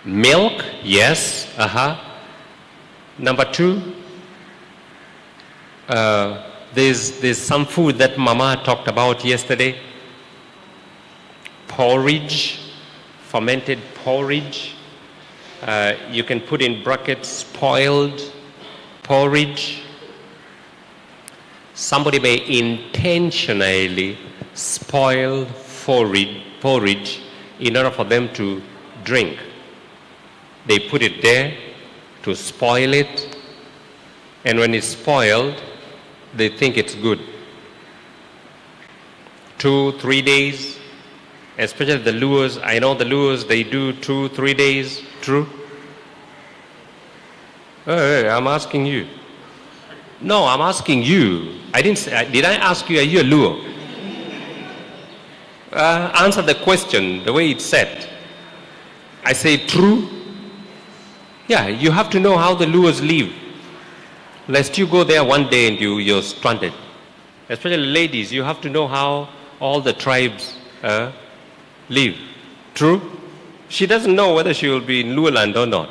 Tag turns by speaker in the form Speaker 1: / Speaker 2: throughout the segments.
Speaker 1: Milk, yes. Number two, there's some food that Mama talked about yesterday. Porridge, fermented porridge. You can put in brackets, spoiled porridge. Somebody may intentionally spoil porridge in order for them to drink. They put it there to spoil it, and when it's spoiled, they think it's good. 2-3 days, especially the lures. I know the lures, they do 2-3 days. True? Hey, I'm asking you. No, I'm asking you. I didn't say, did I ask you, are you a lure? Answer the question the way it's said. I say true. Yeah, you have to know how the lures live. Lest you go there one day and you're stranded. Especially ladies, you have to know how all the tribes live. True? She doesn't know whether she will be in Lualand or not.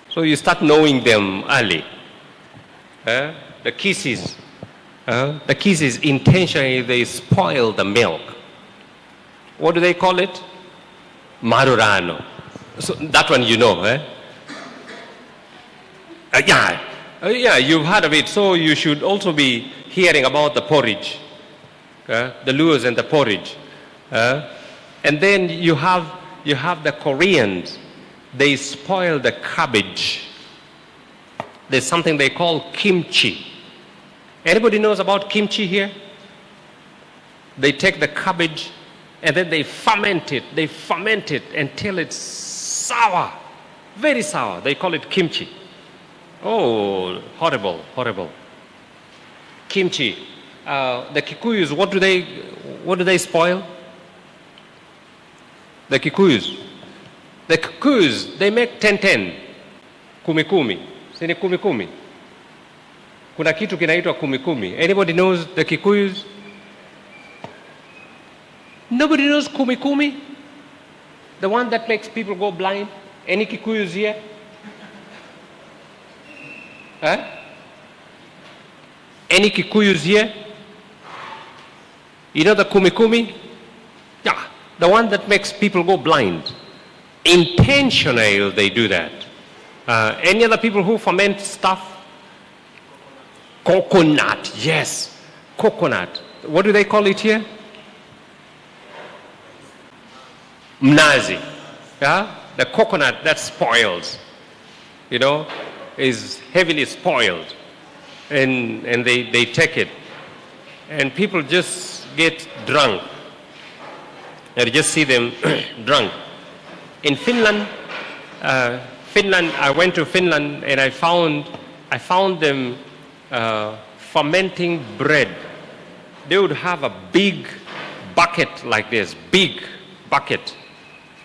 Speaker 1: So you start knowing them early. The kisses intentionally, they spoil the milk. What do they call it? Marurano. So that one you know, yeah, you've heard of it. So you should also be hearing about the porridge, the lures and the porridge. And then you have the Koreans. They spoil the cabbage. There's something they call kimchi. Anybody knows about kimchi here? They take the cabbage and then they ferment it. They ferment it until it's sour, very sour. They call it kimchi. Oh, horrible, horrible. Kimchi. The Kikuyus, what do they spoil? The Kikuyus. The Kikuyus, they make 10-10. Kumi-kumi. Sini kumi-kumi. Kuna kitu kinaitwa kumi-kumi. Anybody knows the Kikuyus? Nobody knows kumi-kumi? The one that makes people go blind? Any Kikuyus here? Any Kikuyus here? You know the kumi-kumi? Yeah, the one that makes people go blind. Intentionally they do that. Any other people who ferment stuff? Coconut, yes, coconut. What do they call it here? Mnazi. Yeah? The coconut that spoils, is heavily spoiled. And they take it. And people just get drunk. You just see them drunk. In Finland, I went to Finland and I found them fermenting bread. They would have a big bucket like this, big bucket,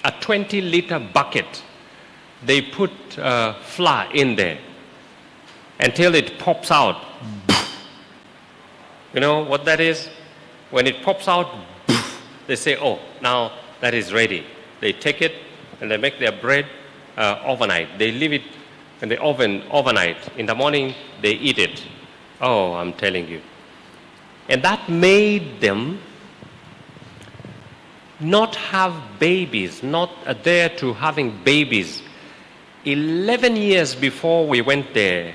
Speaker 1: a 20-liter bucket. They put flour in there until it pops out. You know what that is? When it pops out, they say, oh, now that is ready. They take it and they make their bread overnight. They leave it in the oven overnight. In the morning, they eat it. Oh, I'm telling you. And that made them not have babies, not adhere to having babies. 11 years before we went there,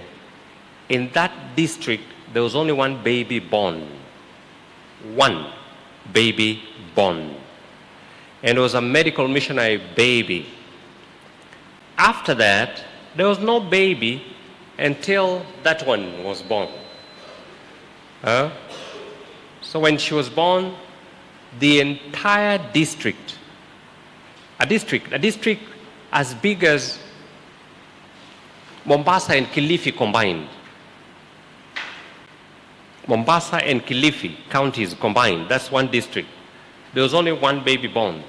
Speaker 1: in that district, there was only one baby born. One baby born. And it was a medical missionary baby. After that, there was no baby until that one was born. So when she was born, the entire district, a district as big as Mombasa and Kilifi combined. Mombasa and Kilifi counties combined, that's one district. There was only one baby born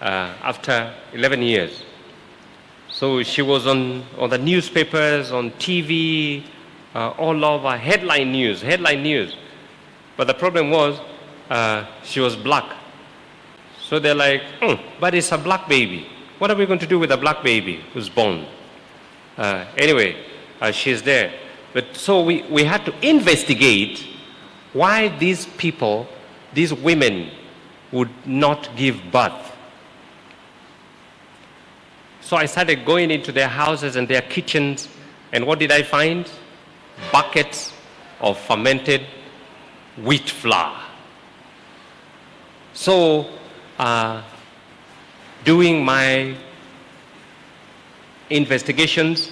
Speaker 1: after 11 years. So she was on the newspapers, on TV, all over, headline news. But the problem was, she was black. So they're like, but it's a black baby. what are we going to do with a black baby who's born? Anyway, she's there. But so we had to investigate why these people, these women, would not give birth. So I started going into their houses and their kitchens, and what did I find? Buckets of fermented wheat flour. So, doing my investigations,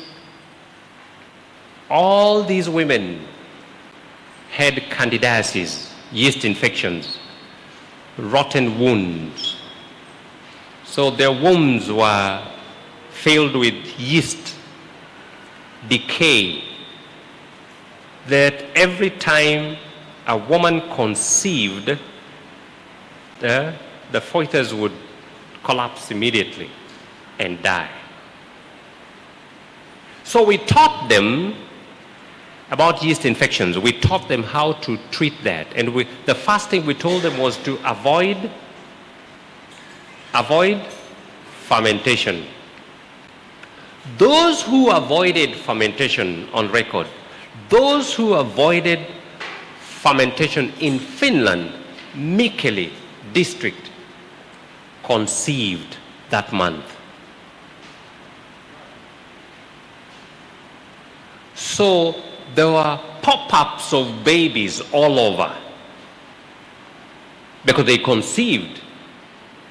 Speaker 1: all these women had candidiasis, yeast infections, rotten wounds. So their wombs were filled with yeast, decay, that every time a woman conceived, the foetus would collapse immediately and die. So we taught them about yeast infections. We taught them how to treat that. And the first thing we told them was to avoid fermentation. Those who avoided fermentation on record, those who avoided fermentation in Finland, Mikkeli district, conceived that month. So there were pop-ups of babies all over because they conceived.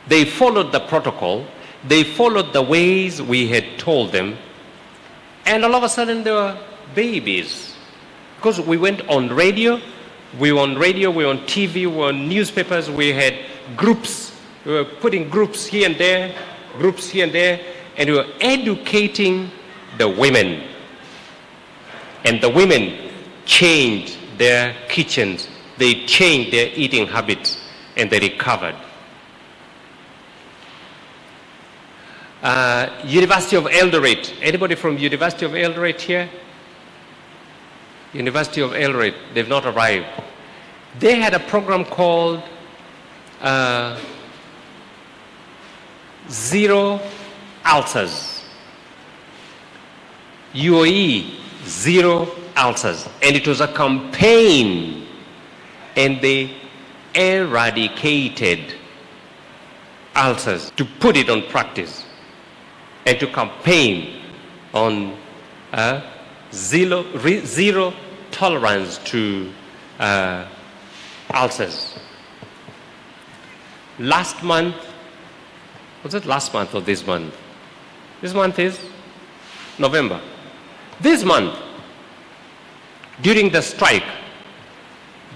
Speaker 1: They followed the protocol. They followed the ways we had told them. And all of a sudden there were babies. Because we went on radio, we were on TV, we were on newspapers, we had groups. We were putting groups here and there, and we were educating the women. And the women changed their kitchens, they changed their eating habits, and they recovered. University of Eldoret. Anybody from University of Eldoret here? University of Eldoret, they've not arrived. They had a program called Zero Ulcers. UOE, Zero Ulcers. And it was a campaign, and they eradicated ulcers, to put it on practice, and to campaign on zero tolerance to ulcers. Last month, was it last month or this month? This month is November. This month, during the strike,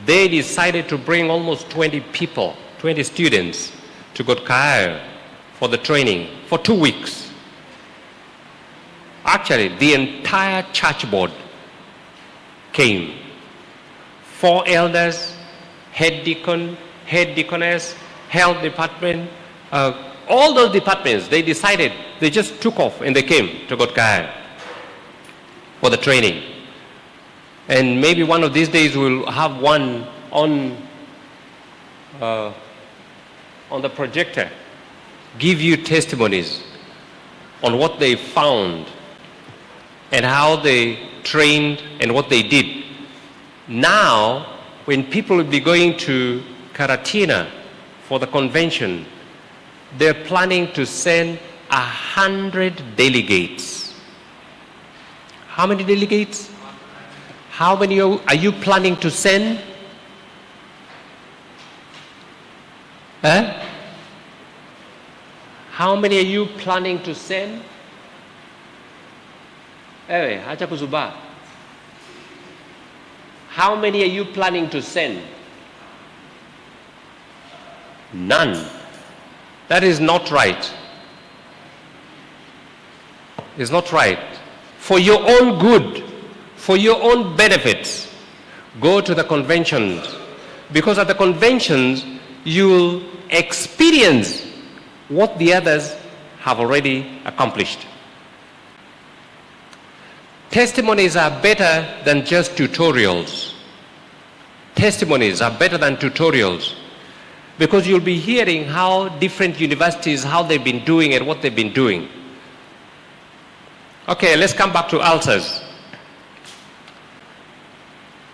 Speaker 1: they decided to bring almost 20 people, 20 students to Gotkaeo for the training for 2 weeks. Actually, the entire church board came. 4 elders, head deacon, head deaconess, health department, all those departments, they decided, they just took off and they came to Gotkaeo for the training. And maybe one of these days we'll have one on the projector, give you testimonies on what they found and how they trained and what they did. Now, when people will be going to Karatina for the convention, they're planning to send 100 delegates. How many delegates? How many are you planning to send? How many are you planning to send? How many are you planning to send? None. That is not right. It's not right. For your own good, for your own benefits, go to the conventions. Because at the conventions, you'll experience what the others have already accomplished. Testimonies are better than just tutorials. Testimonies are better than tutorials. Because you'll be hearing how different universities, how they've been doing and what they've been doing. Okay, let's come back to ulcers.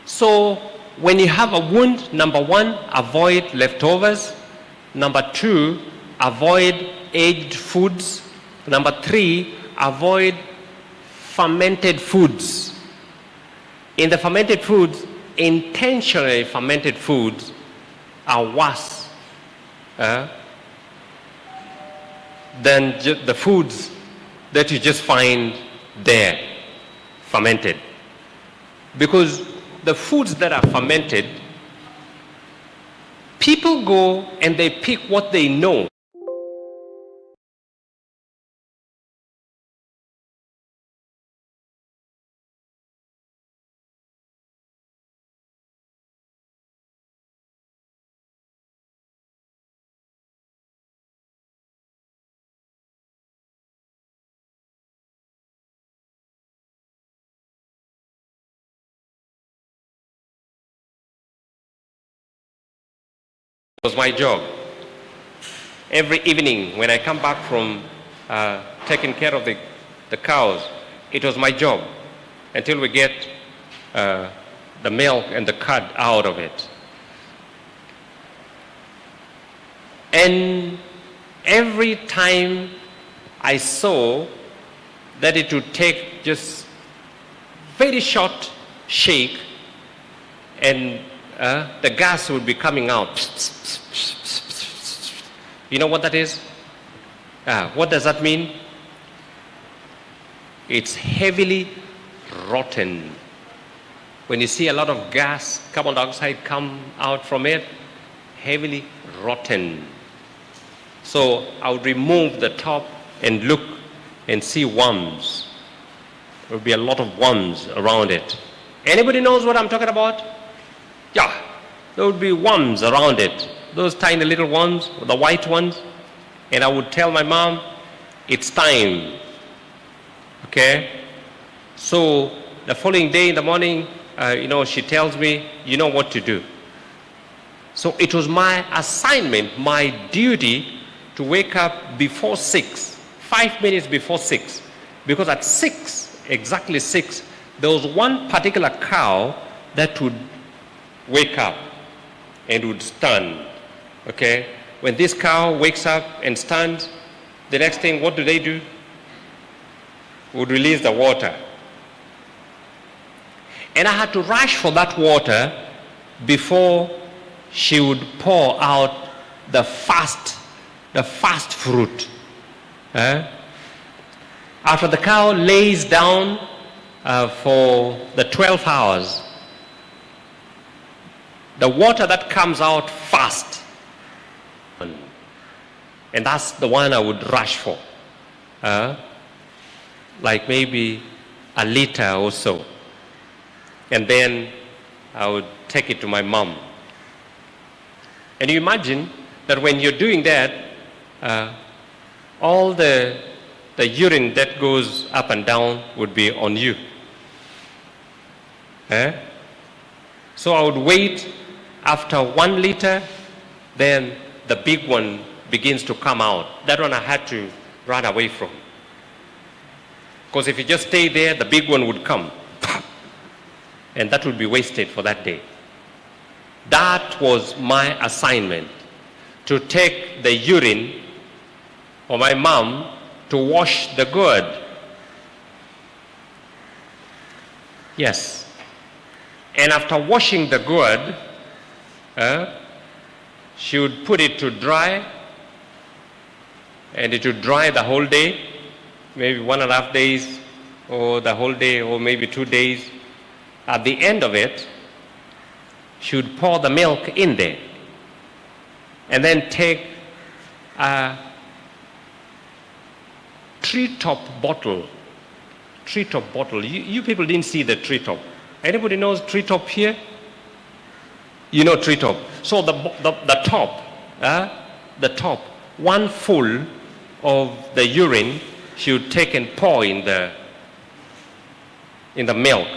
Speaker 1: So when you have a wound, number one, avoid leftovers. Number two, avoid aged foods. Number three, avoid fermented foods. In the fermented foods, intentionally fermented foods are worse than the foods that you just find there, fermented. Because the foods that are fermented, people go and they pick what they know. It was my job. Every evening when I come back from taking care of the cows, it was my job until we get the milk and the cud out of it. And every time I saw that it would take just very short shake and the gas would be coming out. You know what that is? What does that mean? It's heavily rotten. When you see a lot of gas, carbon dioxide come out from it, heavily rotten. So I would remove the top and look and see worms. There will be a lot of worms around it. Anybody knows what I'm talking about? Yeah, there would be worms around it. Those tiny little ones, the white ones. And I would tell my mom, it's time. Okay? So the following day in the morning, she tells me, you know what to do. So it was my assignment, my duty to wake up before 6, 5 minutes before 6. Because at 6, exactly 6, there was one particular cow that would wake up and would stand. Okay? When this cow wakes up and stands, the next thing, what do? Would release the water. And I had to rush for that water before she would pour out the fast fruit. After the cow lays down for the 12 hours, the water that comes out fast, and that's the one I would rush for, like maybe a liter or so. And then I would take it to my mom. And you imagine that when you're doing that, all the urine that goes up and down would be on you. So I would wait after 1 liter, then the big one begins to come out. That one I had to run away from. Because if you just stay there, the big one would come. And that would be wasted for that day. That was my assignment, to take the urine for my mom to wash the gourd. Yes. And after washing the gourd, she would put it to dry, and it would dry the whole day, maybe 1.5 days, or the whole day, or maybe 2 days. At the end of it, she would pour the milk in there, and then take a treetop bottle. You people didn't see the treetop. Anybody knows treetop here? You know treetop. So the top, one full of the urine, she would take and pour in the milk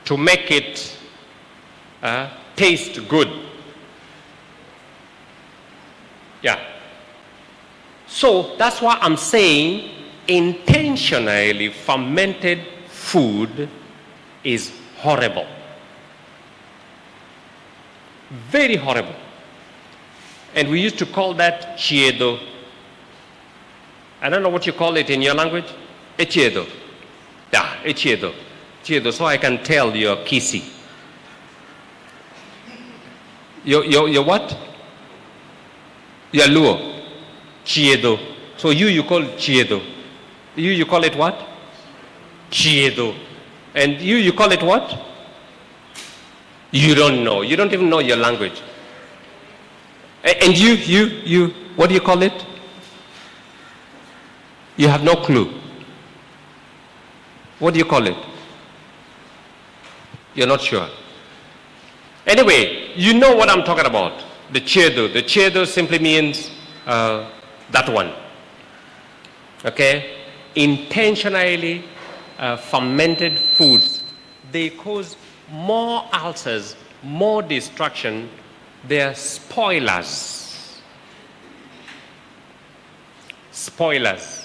Speaker 1: to make it taste good. Yeah. So that's why I'm saying intentionally fermented food is horrible. Very horrible. And we used to call that chiedo. I don't know what you call it in your language. Chiedo. Yeah, chiedo. Chiedo, so I can tell you're Kisi. You're what? You're Luo. Chiedo. So you call it chiedo. You call it what? Chiedo. And you call it what? You don't know. You don't even know your language. And you, what do you call it? You have no clue. What do you call it? You're not sure. Anyway, you know what I'm talking about. The chiedo. The chiedo simply means that one. Okay? Intentionally fermented foods. They cause more ulcers, more destruction. They're spoilers. Spoilers.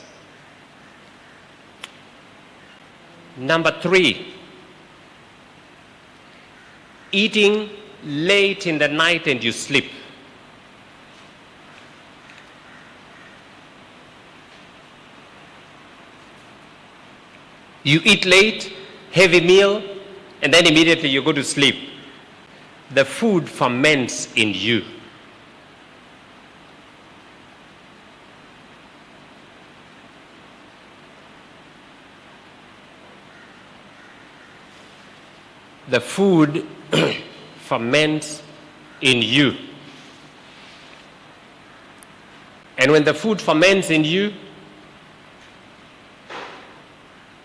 Speaker 1: Number 3, eating late in the night and you sleep. You eat late, heavy meal, and then immediately you go to sleep. The food ferments in you. The food ferments in you. And when the food ferments in you,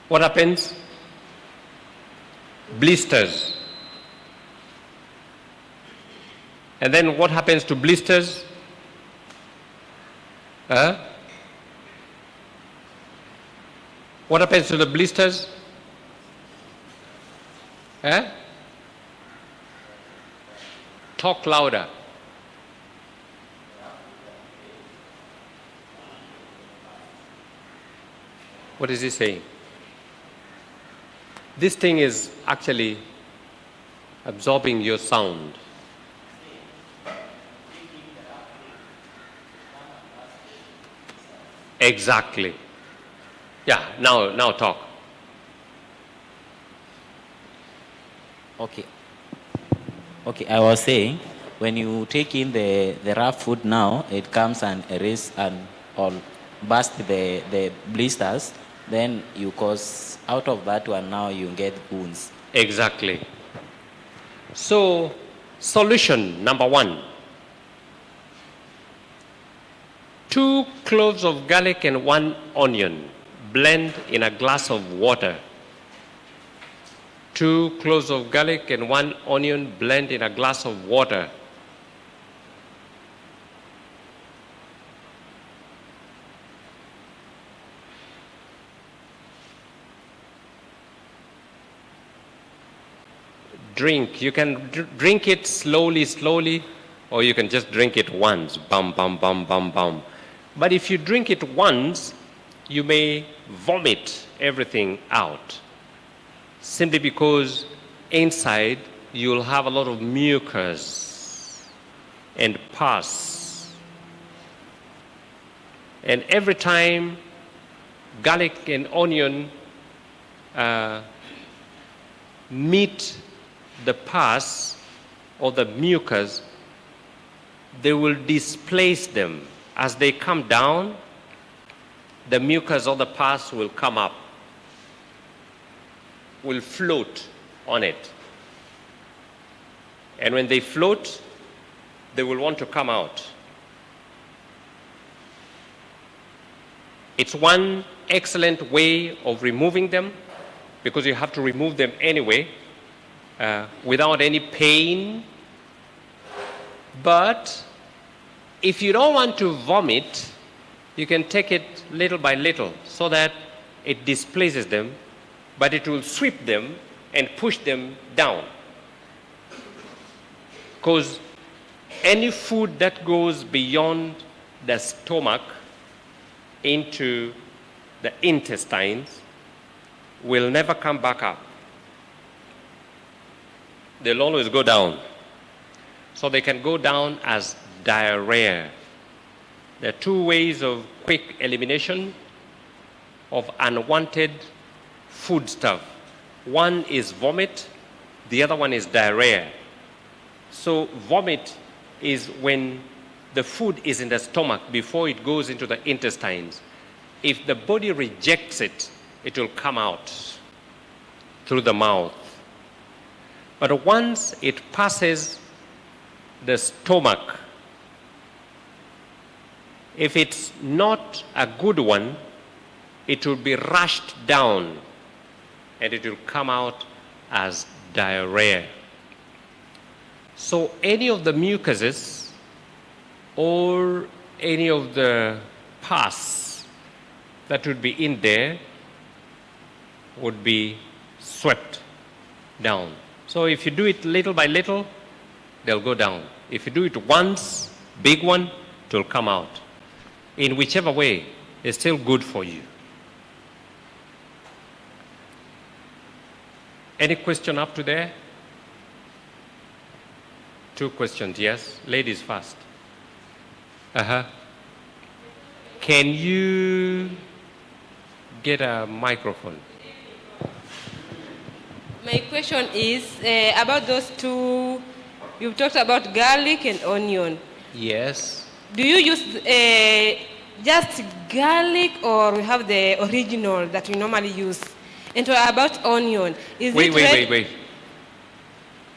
Speaker 1: what happens? Blisters. And then what happens to blisters? What happens to the blisters? Talk louder. What is he saying? This thing is actually absorbing your sound. Exactly. Yeah, now talk.
Speaker 2: Okay, I was saying, when you take in the rough food now, it comes and erase and all burst the blisters, then you cause, out of that one now you get wounds.
Speaker 1: Exactly. So, solution number 1. 2 cloves of garlic and 1 onion. Blend in a glass of water. 2 cloves of garlic and 1 onion, blend in a glass of water. Drink. You can drink it slowly, or you can just drink it once. Bum, bum, bum, bum, bum. But if you drink it once, you may vomit everything out. Simply because inside you'll have a lot of mucus and pus. And every time garlic and onion meet the pus or the mucus, they will displace them. As they come down, the mucus or the pus will come up, will float on it. And when they float, they will want to come out. It's one excellent way of removing them, because you have to remove them anyway, without any pain. But if you don't want to vomit, you can take it little by little so that it displaces them, but it will sweep them and push them down. Because any food that goes beyond the stomach into the intestines will never come back up. They'll always go down. So they can go down as diarrhea. There are two ways of quick elimination of unwanted food stuff. One is vomit, the other one is diarrhea. So vomit is when the food is in the stomach before it goes into the intestines. If the body rejects it, it will come out through the mouth. But once it passes the stomach, if it's not a good one, it will be rushed down and it will come out as diarrhea. So any of the mucuses or any of the pus that would be in there would be swept down. So if you do it little by little, they'll go down. If you do it once, big one, it will come out. In whichever way, it's still good for you. Any question up to there? Two questions, yes. Ladies first. Can you get a microphone?
Speaker 3: My question is about those two. You've talked about garlic and onion.
Speaker 1: Yes.
Speaker 3: Do you use just garlic, or we have the original that we normally use? And about onion, is
Speaker 1: Wait.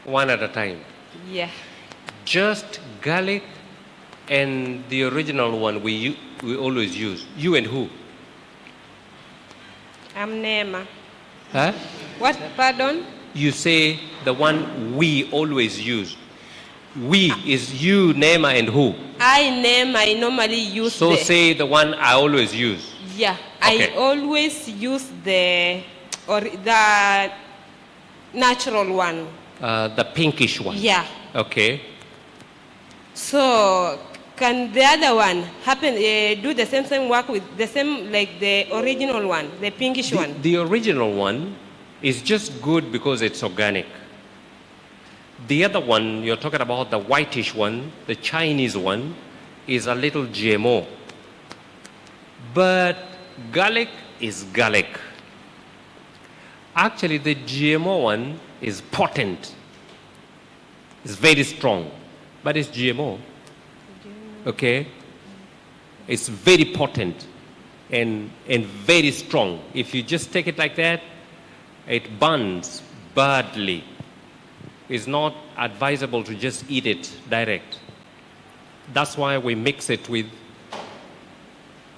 Speaker 1: One at a time.
Speaker 3: Yeah.
Speaker 1: Just garlic and the original one we always use. You and who?
Speaker 3: I'm Nema.
Speaker 1: Huh?
Speaker 3: What? Pardon?
Speaker 1: You say the one we always use. We is you, Nema, and who?
Speaker 3: I normally use
Speaker 1: So say the one I always use.
Speaker 3: Yeah.
Speaker 1: Okay.
Speaker 3: I always use the natural one.
Speaker 1: The pinkish one.
Speaker 3: Yeah.
Speaker 1: Okay.
Speaker 3: So can the other one happen, do the same work with the same like the original one, the pinkish one?
Speaker 1: The original one is just good because it's organic. The other one, you're talking about the whitish one, the Chinese one, is a little GMO. But garlic is garlic. Actually, the GMO one is potent. It's very strong, but it's GMO. Okay? It's very potent and very strong. If you just take it like that, it burns badly. It's not advisable to just eat it direct. That's why we mix it with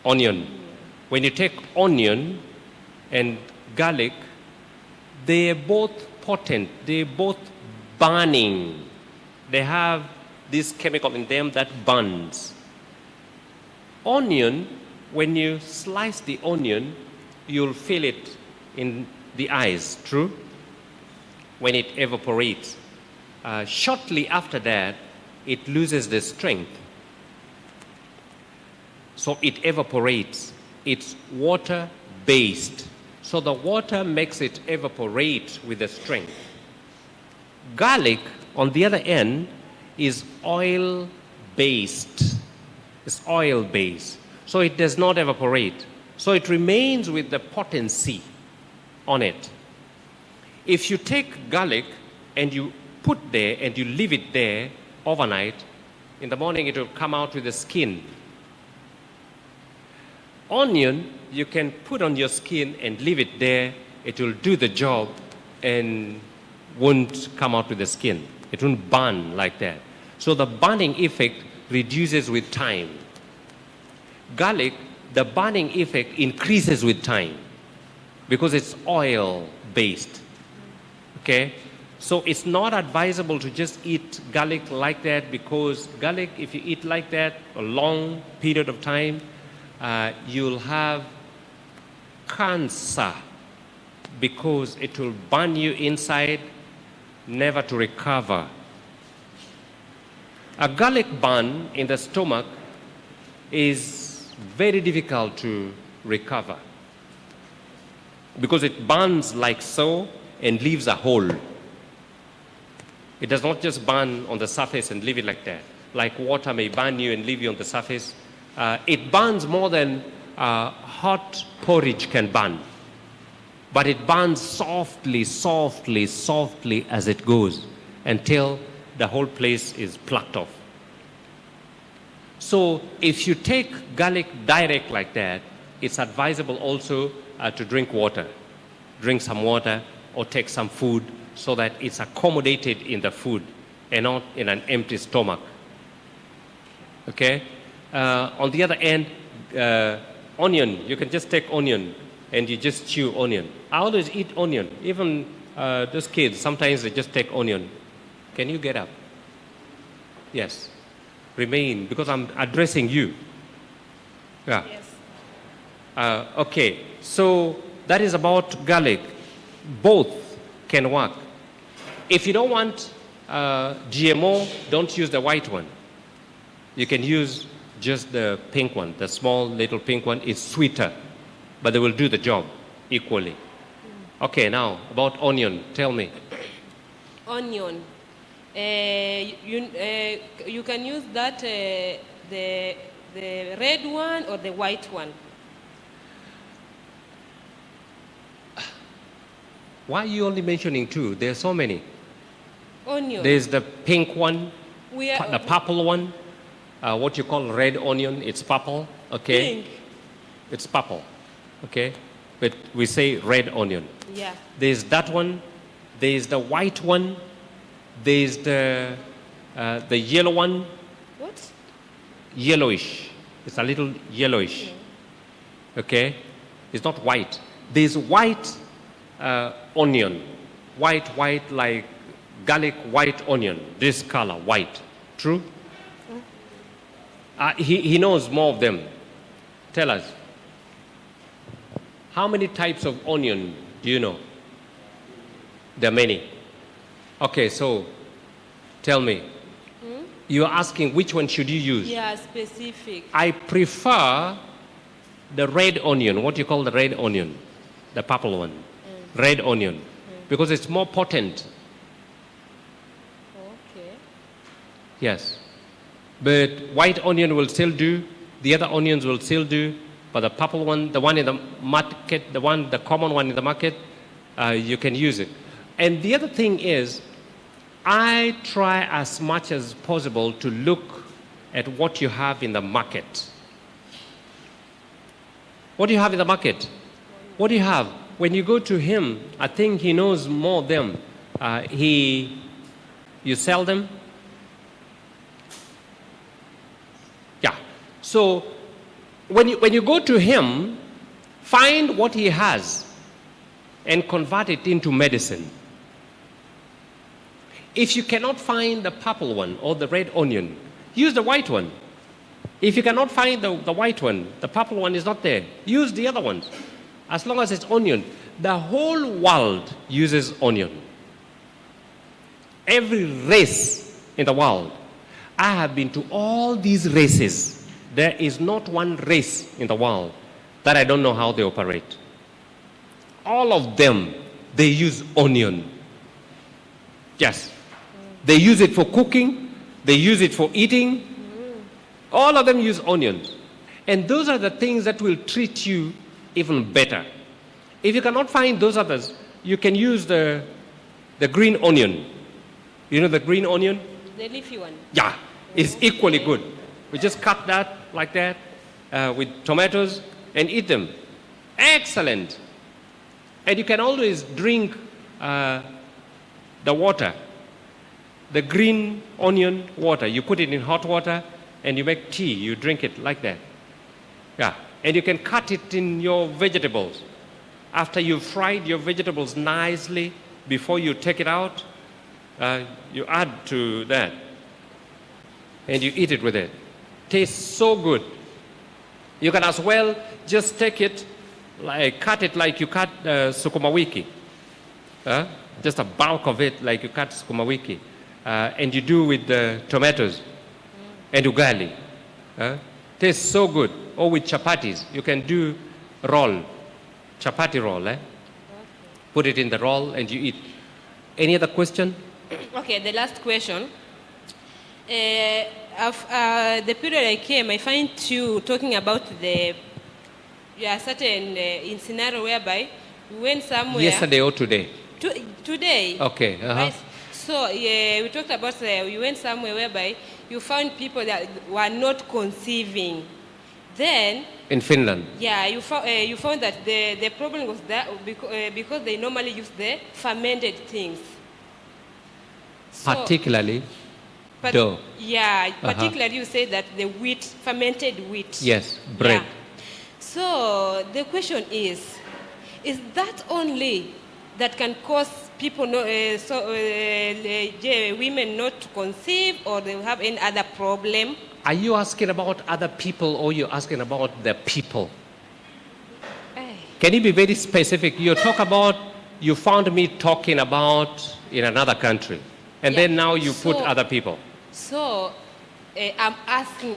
Speaker 1: onion. When you take onion and garlic, they are both potent. They're both burning. They have this chemical in them that burns. Onion, when you slice the onion, you'll feel it in the eyes, true? When it evaporates. Shortly after that, it loses the strength. So it evaporates. It's water-based. So the water makes it evaporate with the strength. Garlic, on the other end, is oil-based. It's oil-based. So it does not evaporate. So it remains with the potency on it. If you take garlic and you put there and you leave it there overnight, in the morning it will come out with the skin. Onion, you can put on your skin and leave it there. It will do the job and won't come out with the skin. It won't burn like that. So the burning effect reduces with time. Garlic, the burning effect increases with time because it's oil-based. Okay? So it's not advisable to just eat garlic like that, because garlic, if you eat like that a long period of time, you'll have cancer because it will burn you inside, never to recover. A garlic burn in the stomach is very difficult to recover because it burns like so and leaves a hole. It does not just burn on the surface and leave it like that. Like water may burn you and leave you on the surface. It burns more than hot porridge can burn. But it burns softly, softly, softly as it goes until the whole place is plucked off. So if you take garlic direct like that, it's advisable also to drink water. Drink some water or take some food so that it's accommodated in the food and not in an empty stomach. Okay? On the other end, onion, you can just take onion and you just chew onion. I always eat onion. Even those kids, sometimes they just take onion. Can you get up? Yes. Remain, because I'm addressing you. Yeah.
Speaker 3: Yes.
Speaker 1: Okay, so that is about garlic. Both can work. If you don't want GMO, don't use the white one. You can use just the pink one, the small little pink one. It's sweeter, but they will do the job equally. Okay, now about onion, tell me.
Speaker 3: Onion. You can use that, the red one or the white one.
Speaker 1: Why are you only mentioning two? There are so many.
Speaker 3: Onion.
Speaker 1: There's the pink one, the purple one, what you call red onion. It's purple, okay?
Speaker 3: Pink.
Speaker 1: It's purple, okay? But we say red onion.
Speaker 3: Yeah.
Speaker 1: There's that one. There's the white one. There's the yellow one.
Speaker 3: What?
Speaker 1: Yellowish. It's a little yellowish. Okay? It's not white. There's white onion. White like garlic white onion. This color, white. True? He knows more of them. Tell us. How many types of onion do you know? There are many. Okay, so tell me. You're asking which one should you use?
Speaker 3: Yeah, specific.
Speaker 1: I prefer the red onion, what you call the red onion, the purple one. Red onion, because it's more potent.
Speaker 3: Okay.
Speaker 1: Yes. But white onion will still do, the other onions will still do, but the purple one, the one in the market, the common one in the market, you can use it. And the other thing is, I try as much as possible to look at what you have in the market. What do you have in the market? What do you have? When you go to him, I think he knows more of them. You sell them? Yeah. So when you go to him, find what he has and convert it into medicine. If you cannot find the purple one or the red onion, use the white one. If you cannot find the white one, the purple one is not there, use the other ones. As long as it's onion. The whole world uses onion. Every race in the world. I have been to all these races. There is not one race in the world that I don't know how they operate. All of them, they use onion. Yes. They use it for cooking. They use it for eating. All of them use onions. And those are the things that will treat you even better. If you cannot find those others, you can use the green onion. You know the green onion?
Speaker 3: The leafy one.
Speaker 1: Yeah, it's equally good. We just cut that like that with tomatoes and eat them. Excellent. And you can always drink the water, the green onion water. You put it in hot water and you make tea. You drink it like that. Yeah. And you can cut it in your vegetables. After you've fried your vegetables nicely, before you take it out, you add to that. And you eat it with it. Tastes so good. You can as well just take it, cut it like you cut sukuma wiki. Just a bulk of it like you cut sukuma wiki. And you do with the tomatoes and ugali. Tastes so good. Or with chapatis. You can do roll. Chapati roll, eh? Put it in the roll and you eat. Any other question?
Speaker 3: Okay, the last question. The period I came, I find you talking about certain in scenario whereby we went somewhere.
Speaker 1: Yesterday or today?
Speaker 3: Today.
Speaker 1: Okay.
Speaker 3: Right? So we talked about we went somewhere whereby you found people that were not conceiving. Then
Speaker 1: In Finland?
Speaker 3: yeah, you found that the problem was that because they normally use the fermented things. So,
Speaker 1: Particularly dough.
Speaker 3: Yeah, particularly you say that the wheat, fermented wheat.
Speaker 1: Yes, bread.
Speaker 3: Yeah. So the question is that only that can cause people, women not to conceive, or they have any other problem?
Speaker 1: Are you asking about other people or you're asking about the people? Can you be very specific? You found me talking about in another country. And then now you put other people.
Speaker 3: So I'm asking.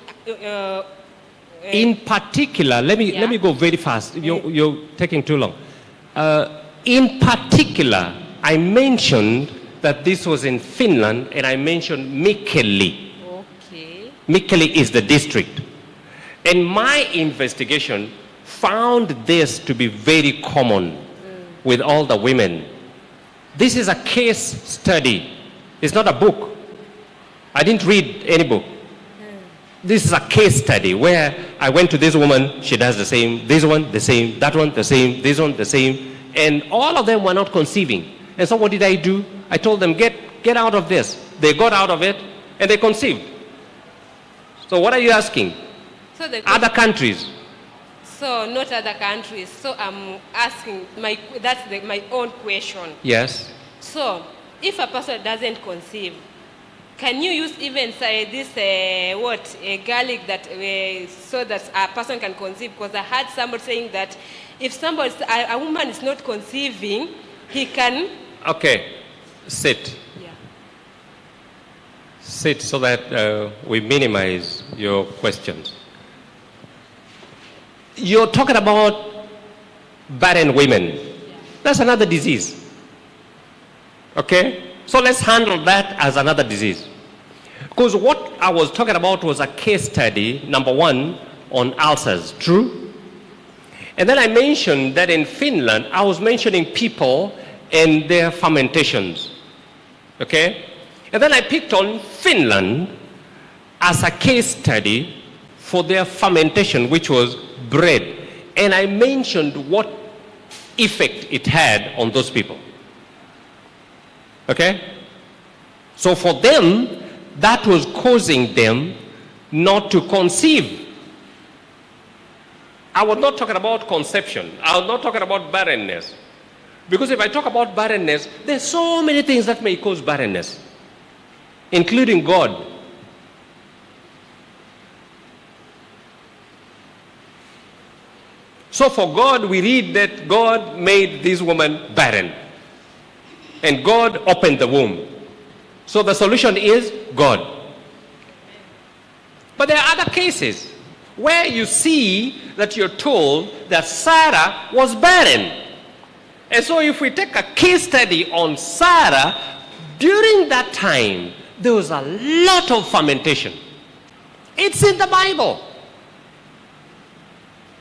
Speaker 1: In particular, let me go very fast. You're taking too long. In particular, I mentioned that this was in Finland, and I mentioned Mikkeli.
Speaker 3: Okay.
Speaker 1: Mikkeli is the district. And my investigation found this to be very common with all the women. This is a case study. It's not a book. I didn't read any book. This is a case study where I went to this woman, she does the same, this one the same, that one the same, this one the same, and all of them were not conceiving. And so what did I do? I told them, get out of this. They got out of it and they conceived. So what are you asking?
Speaker 3: So
Speaker 1: other countries.
Speaker 3: So not other countries. So I'm asking, my own question.
Speaker 1: Yes.
Speaker 3: So if a person doesn't conceive, can you use even this garlic that so that a person can conceive? Because I heard somebody saying that if a woman is not conceiving, he can.
Speaker 1: Okay, sit.
Speaker 3: Yeah.
Speaker 1: Sit so that we minimize your questions. You're talking about barren women. Yeah. That's another disease. Okay? So let's handle that as another disease. Because what I was talking about was a case study, number one, on ulcers. True? And then I mentioned that in Finland, I was mentioning people and their fermentations. Okay? And then I picked on Finland as a case study for their fermentation, which was bread. And I mentioned what effect it had on those people. Okay? So for them, that was causing them not to conceive. I was not talking about conception. I was not talking about barrenness. Because if I talk about barrenness, there's so many things that may cause barrenness, including God. So for God, we read that God made this woman barren. And God opened the womb. So the solution is God. But there are other cases where you see that you're told that Sarah was barren. And so if we take a case study on Sarah, during that time, there was a lot of fermentation. It's in the Bible.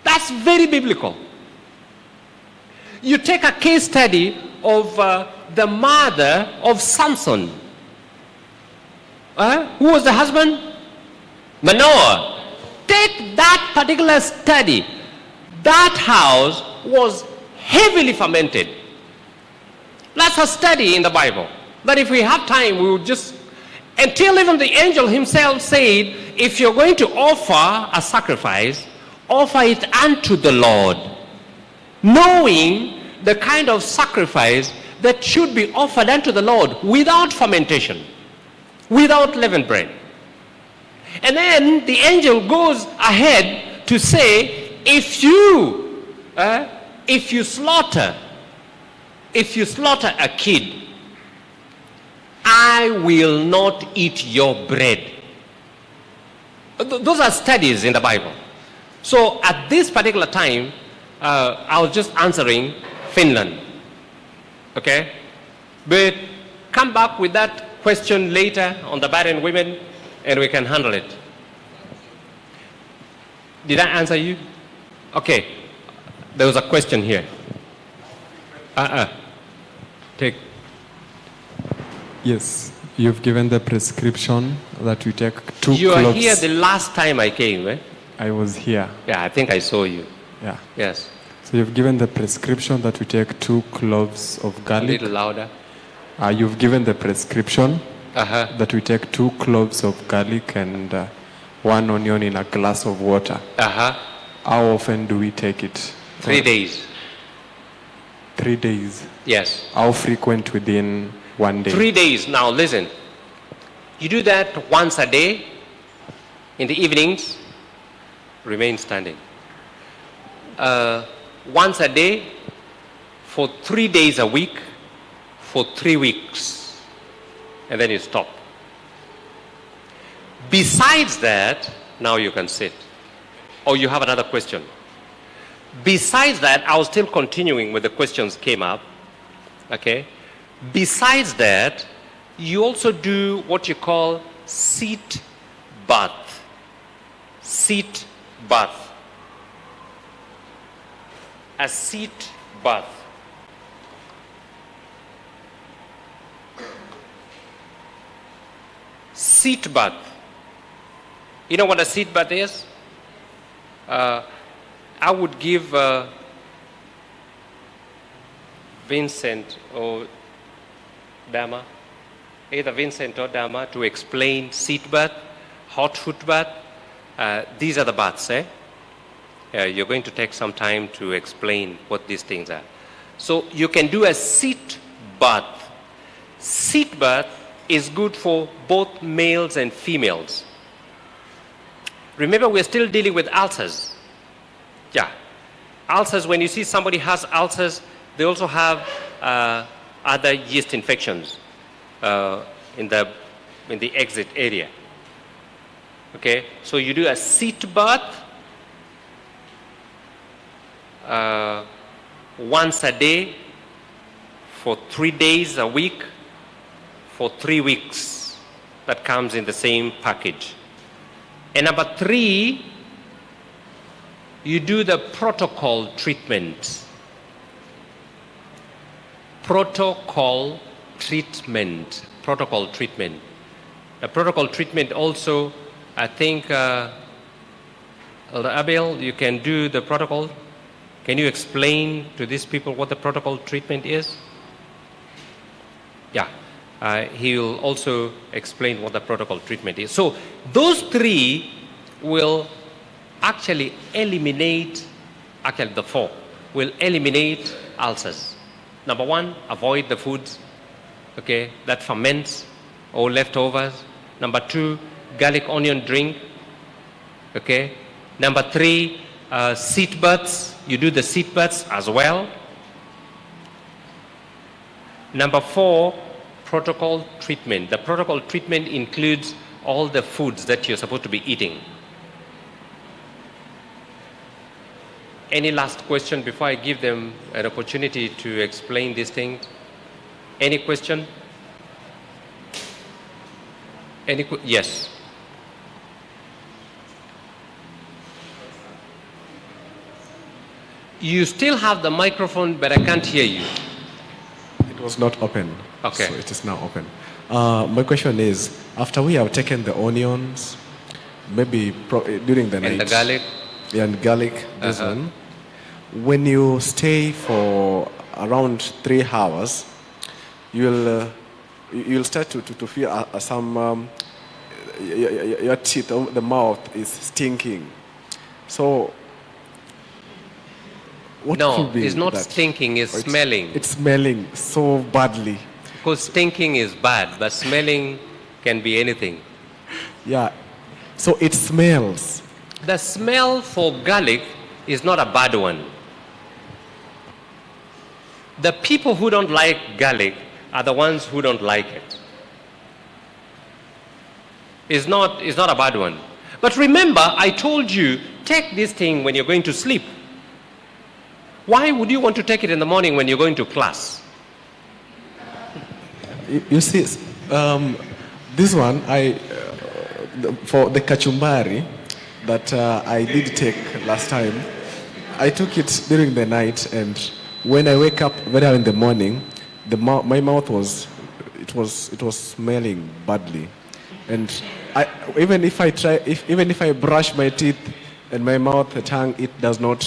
Speaker 1: That's very biblical. You take a case study of the mother of Samson. Who was the husband? Manoah. Take that particular study. That house was heavily fermented. That's a study in the Bible. But if we have time, we will just, until even the angel himself said, if you're going to offer a sacrifice, offer it unto the Lord, knowing the kind of sacrifice that should be offered unto the Lord without fermentation, without leavened bread. And then the angel goes ahead to say, if you slaughter a kid, I will not eat your bread. Those are studies in the Bible. So at this particular time, I was just answering Finland. Okay? But come back with that question later on the barren women and we can handle it. Did I answer you? Okay. There was a question here. Take.
Speaker 4: Yes, you've given the prescription that we take 2
Speaker 1: You
Speaker 4: cloves.
Speaker 1: are here the last time I came, eh?
Speaker 4: I was here.
Speaker 1: Yeah, I think I saw you.
Speaker 4: Yeah.
Speaker 1: Yes.
Speaker 4: So you've given the prescription that we take 2 cloves of
Speaker 1: A
Speaker 4: garlic.
Speaker 1: little louder.
Speaker 4: You've given the prescription
Speaker 1: Uh-huh.
Speaker 4: that we take 2 cloves of garlic and 1 onion in a glass of water.
Speaker 1: Uh-huh.
Speaker 4: How often do we take it?
Speaker 1: 3 days.
Speaker 4: 3 days.
Speaker 1: Yes.
Speaker 4: How frequent within 1 day?
Speaker 1: 3 days. Now listen. You do that once a day. In the evenings, remain standing. Once a day for 3 days a week for 3 weeks. And then you stop. Besides that, now you can sit. Or you have another question. Besides that, I was still continuing with the questions came up. Okay? Besides that, you also do what you call seat bath. Seat bath. A seat bath. Seat bath. You know what a seat bath is? I would give Vincent or Dama, either Vincent or Dama, to explain seat bath, hot foot bath. These are the baths, eh? You're going to take some time to explain what these things are. So you can do a seat bath. Seat bath is good for both males and females. Remember, we're still dealing with ulcers. Yeah. Ulcers, when you see somebody has ulcers, they also have other yeast infections in the exit area. Okay? So you do a seat bath once a day for 3 days a week for 3 weeks. That comes in the same package. And number 3, you do the protocol treatment. Protocol treatment. Protocol treatment. The protocol treatment also, I think, Elder Abel, you can do the protocol. Can you explain to these people what the protocol treatment is? Yeah. He will also explain what the protocol treatment is. So those 3 will actually eliminate, actually the 4, will eliminate ulcers. Number 1, avoid the foods, okay, that ferments or leftovers. Number 2, garlic onion drink, okay. Number 3, seat baths. You do the seat baths as well. Number 4, protocol treatment. The protocol treatment includes all the foods that you're supposed to be eating. Any last question before I give them an opportunity to explain these things? Any question? Yes. You still have the microphone, but I can't hear you.
Speaker 5: It was not open.
Speaker 1: Okay.
Speaker 5: So it is now open. My question is, after we have taken the onions, maybe during the night.
Speaker 1: And the garlic?
Speaker 5: Yeah, and garlic, this one. When you stay for around 3 hours, you'll start to feel some, your teeth, the mouth is stinking. So, what
Speaker 1: No,
Speaker 5: could be
Speaker 1: it's not
Speaker 5: that?
Speaker 1: stinking, it's
Speaker 5: Or
Speaker 1: smelling.
Speaker 5: It's smelling so badly.
Speaker 1: Because stinking is bad, but smelling can be anything.
Speaker 5: Yeah. So it smells.
Speaker 1: The smell for garlic is not a bad one. The people who don't like garlic are the ones who don't like it. It's not a bad one. But remember, I told you, take this thing when you're going to sleep. Why would you want to take it in the morning when you're going to class?
Speaker 5: You see, this one, for the kachumbari that I did take last time, I took it during the night, and when I wake up very early in the morning, my mouth was smelling badly, and even if I brush my teeth and my mouth, the tongue, it does not.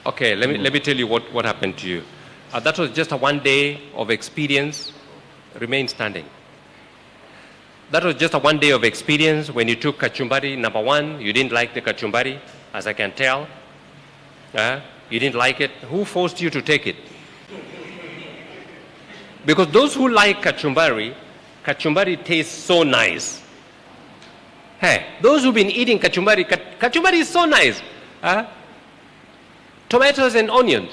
Speaker 1: Okay, let me tell you what happened to you. That was just a 1 day of experience. Remain standing. That was just a 1 day of experience when you took kachumbari. Number one, you didn't like the kachumbari, as I can tell. You didn't like it. Who forced you to take it? Because those who like kachumbari tastes so nice. Hey, those who've been eating kachumbari is so nice. Tomatoes and onions.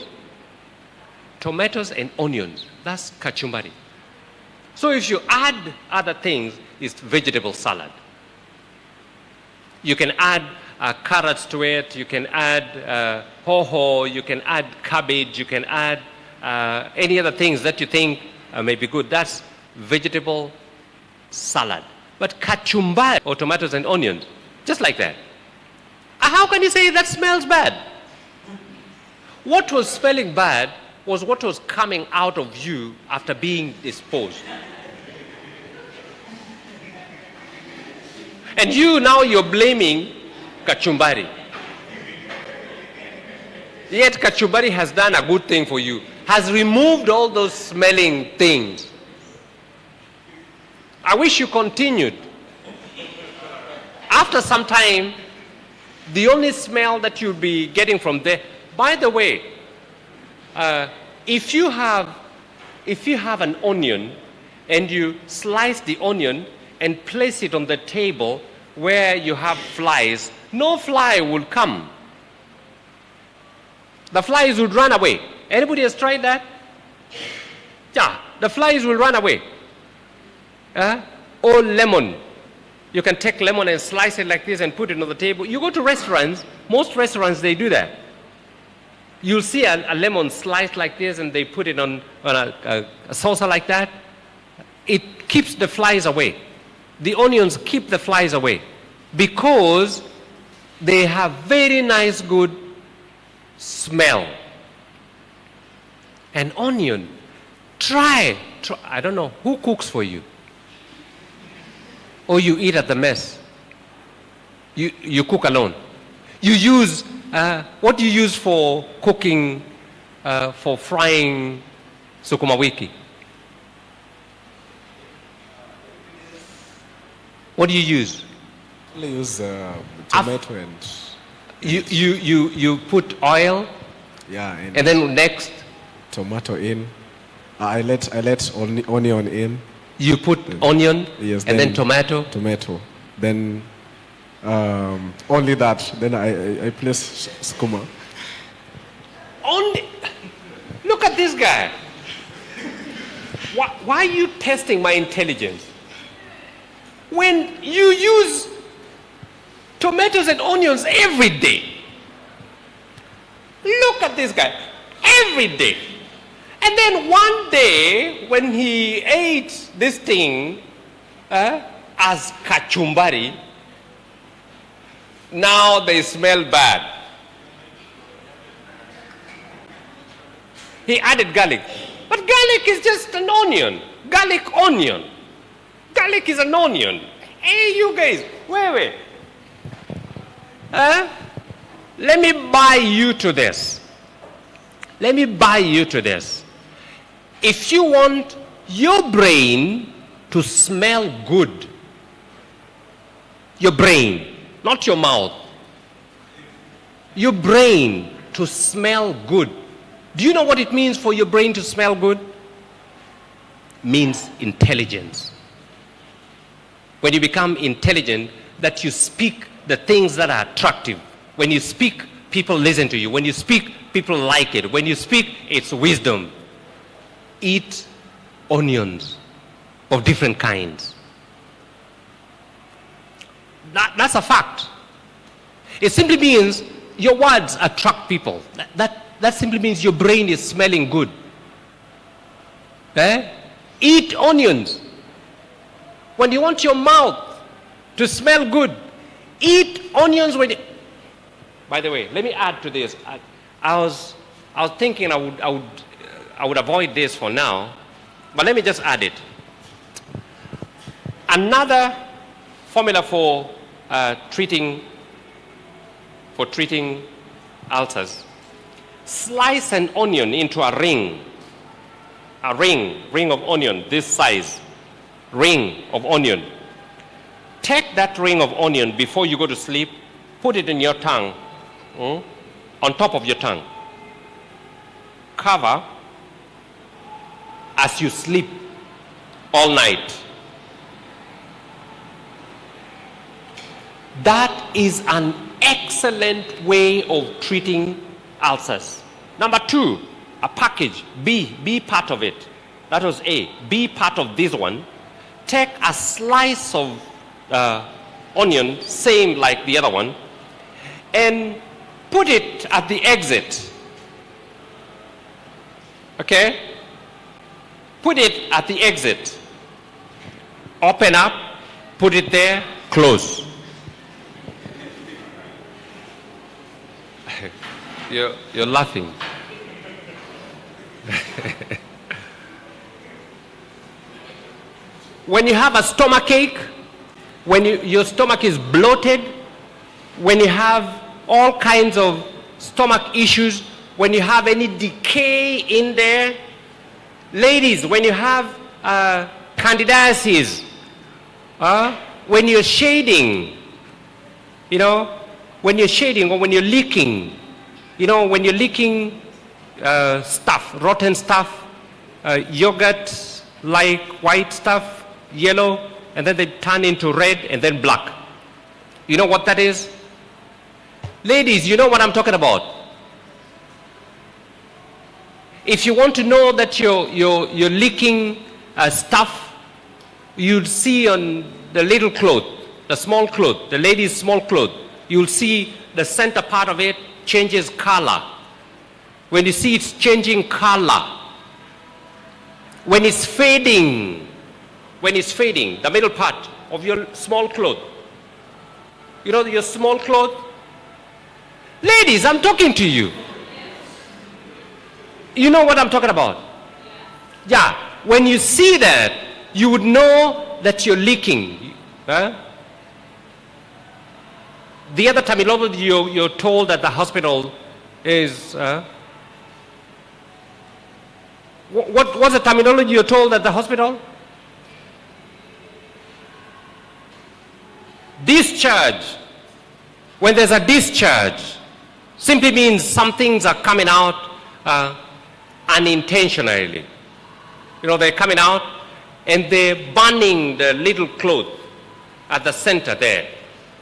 Speaker 1: Tomatoes and onions. That's kachumbari. So if you add other things, it's vegetable salad. You can add carrots to it, you can add ho-ho, you can add cabbage, you can add any other things that you think may be good. That's vegetable salad. But kachumbari, or tomatoes and onions, just like that. How can you say that smells bad? What was smelling bad was what was coming out of you after being disposed. And you're blaming kachumbari. Yet kachumbari has done a good thing for you, has removed all those smelling things. I wish you continued. After some time, the only smell that you'll be getting from there, by the way, if you have an onion and you slice the onion and place it on the table where you have flies, no fly will come. The flies would run away. Anybody has tried that? Yeah, the flies will run away. Or lemon. You can take lemon and slice it like this and put it on the table. You go to restaurants, most restaurants, they do that. You'll see a lemon sliced like this and they put it on a saucer like that. It keeps the flies away. The onions keep the flies away because they have very nice, good smell. An onion, try. I don't know, who cooks for you? Or you eat at the mess? You cook alone. You use, what do you use for cooking, for frying sukuma wiki? What do you use?
Speaker 5: I use tomato and...
Speaker 1: You put oil?
Speaker 5: Yeah.
Speaker 1: And then next?
Speaker 5: Tomato in. I let onion in.
Speaker 1: You put onion?
Speaker 5: Yes.
Speaker 1: And then tomato?
Speaker 5: Tomato. Then only that. Then I place skuma.
Speaker 1: Only? Look at this guy. Why are you testing my intelligence? When you use tomatoes and onions every day. Look at this guy. Every day. And then one day, when he ate this thing as kachumbari, now they smell bad. He added garlic. But garlic is just an onion. Garlic onion. Garlic is an onion. Hey, you guys, wait. Let me buy you to this. Let me buy you to this. If you want your brain to smell good, your brain, not your mouth, your brain to smell good. Do you know what it means for your brain to smell good? Means intelligence. When you become intelligent, that you speak the things that are attractive. When you speak, people listen to you. When you speak, people like it. When you speak, it's wisdom. Eat onions of different kinds. That's a fact. It simply means your words attract people. That simply means your brain is smelling good. Eat onions. When you want your mouth to smell good, eat onions when you... By the way, let me add to this. I was thinking I would avoid this for now, but let me just add it. Another formula for treating ulcers: slice an onion into a ring of onion, this size, ring of onion. Take that ring of onion before you go to sleep, put it in your tongue, on top of your tongue. Cover as you sleep all night. That is an excellent way of treating ulcers. Number two, a package, B part of it. That was A. B part of this one. Take a slice of onion, same like the other one, and put it at the exit. Okay? Put it at the exit. Open up, put it there, close. You're laughing. When you have a stomach ache, when your stomach is bloated, when you have all kinds of stomach issues, when you have any decay in there, ladies, when you have candidiasis, when you're shading, when you're shading or when you're leaking, when you're leaking stuff, rotten stuff, yogurt like white stuff, yellow, and then they turn into red and then black. You know what that is? Ladies, you know what I'm talking about. If you want to know that you're leaking stuff, you'll see on the little cloth, the small cloth, the lady's small cloth, you'll see the center part of it changes color. When you see it's changing color, when it's fading, the middle part of your small cloth, your small cloth. Ladies, I'm talking to you. You know what I'm talking about? Yeah. When you see that, you would know that you're leaking. The other terminology you're told at the hospital is... what's the terminology you're told at the hospital? Discharge. When there's a discharge, simply means some things are coming out unintentionally. They're coming out and they're burning the little cloth at the center there,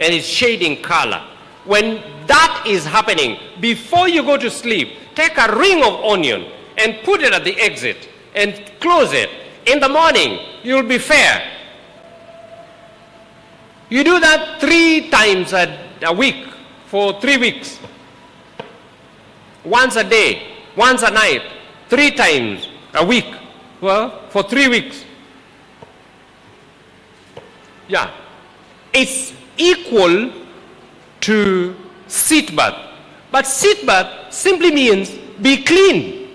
Speaker 1: and it's shading color. When that is happening, before you go to sleep, take a ring of onion and put it at the exit and close it. In the morning, you'll be fair. You do that 3 times a week for 3 weeks. Once a day, once a night, 3 times a week, for 3 weeks. Yeah. It's equal to sit bath. But sit bath simply means be clean.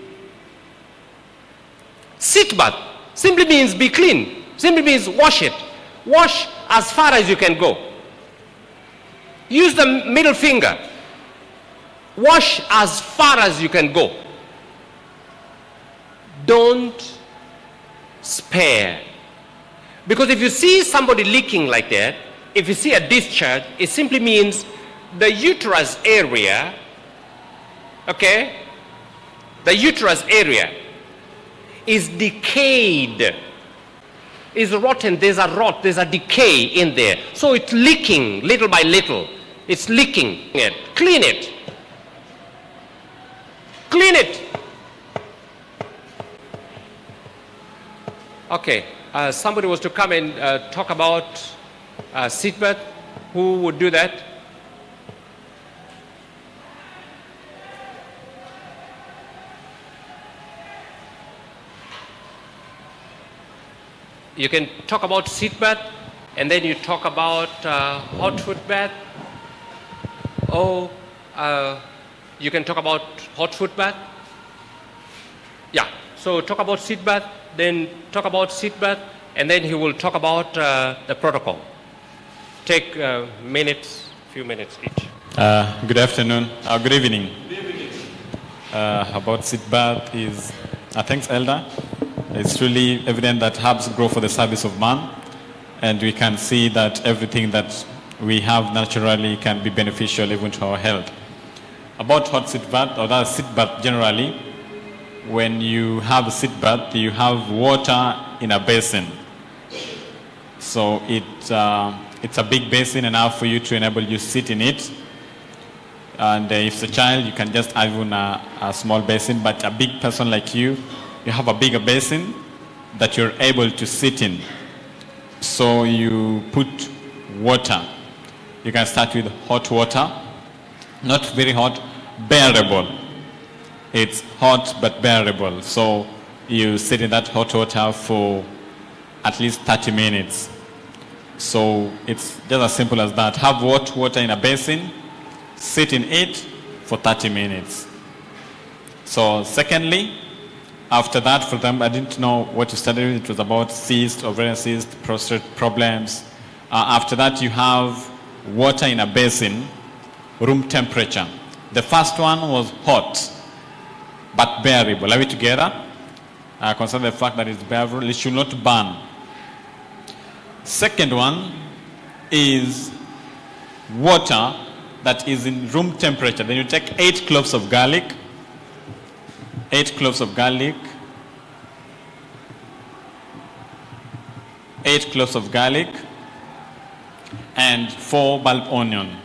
Speaker 1: Sit bath simply means be clean. Simply means wash it. Wash as far as you can go. Use the middle finger. Wash as far as you can go. Don't spare. Because if you see somebody leaking like that, if you see a discharge, it simply means the uterus area, okay, the uterus area is decayed, is rotten. There's a rot, there's a decay in there. So it's leaking little by little. It's leaking it. Clean it. Clean it. Okay, somebody was to come and talk about seatbelt. Who would do that? You can talk about seat bath, and then you talk about hot foot bath. Oh, you can talk about hot foot bath. Yeah, so talk about seat bath, then talk about seat bath, and then he will talk about the protocol. Take few minutes each.
Speaker 6: Good afternoon, good evening. About seat bath is, thanks Elder. It's really evident that herbs grow for the service of man, and we can see that everything that we have naturally can be beneficial even to our health. About hot seat bath, or that seat bath generally, when you have a seat bath, you have water in a basin. So it's a big basin enough for you to enable you sit in it. And if it's a child, you can just have even a small basin, but a big person like you have a bigger basin that you're able to sit in. So you put water. You can start with hot water, not very hot, bearable. It's hot but bearable. So you sit in that hot water for at least 30 minutes. So it's just as simple as that. Have hot water in a basin, sit in it for 30 minutes. So secondly, after that, for them, I didn't know what you studied. It was about cyst, ovarian cyst, prostate problems. After that, you have water in a basin, room temperature. The first one was hot, but bearable. Are we together? Consider the fact that it's bearable. It should not burn. Second one is water that is in room temperature. Then you take 8 cloves of garlic, 8 cloves of garlic, 8 cloves of garlic, and 4 bulb onion.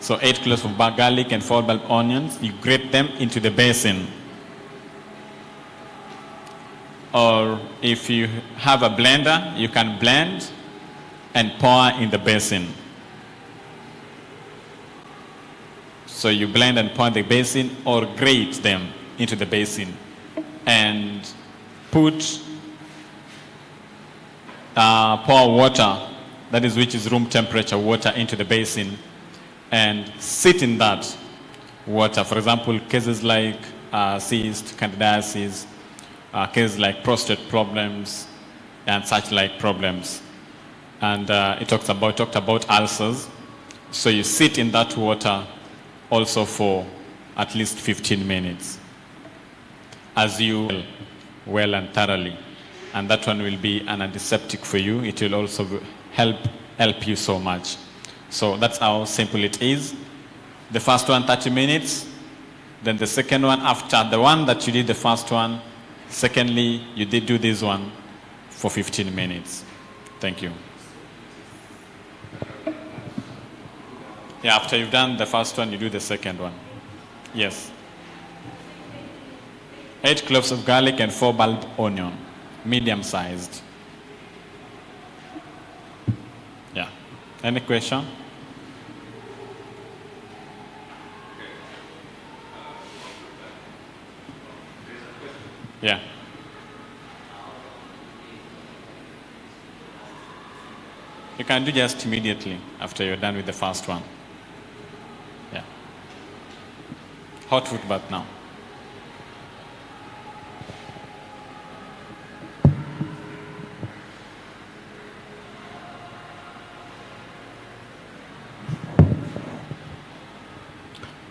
Speaker 6: So 8 cloves of garlic and 4 bulb onions, you grate them into the basin. Or if you have a blender, you can blend and pour in the basin. So you blend and pour in the basin, or grate them into the basin, and put pour water, that is which is room temperature water, into the basin, and sit in that water. For example, cases like cyst, candidiasis, cases like prostate problems and such like problems. And it talked about ulcers. So you sit in that water also for at least 15 minutes as you well and thoroughly. And that one will be an antiseptic for you. It will also help you so much. So that's how simple it is. The first one, 30 minutes. Then the second one, after the one that you did the first one, secondly, you did do this one for 15 minutes. Thank you. Yeah, after you've done the first one, you do the second one. Yes. 8 cloves of garlic and 4 bulb onion, medium sized. Yeah. Any question? Yeah. You can do just immediately after you're done with the first one. Yeah. Hot foot bath now.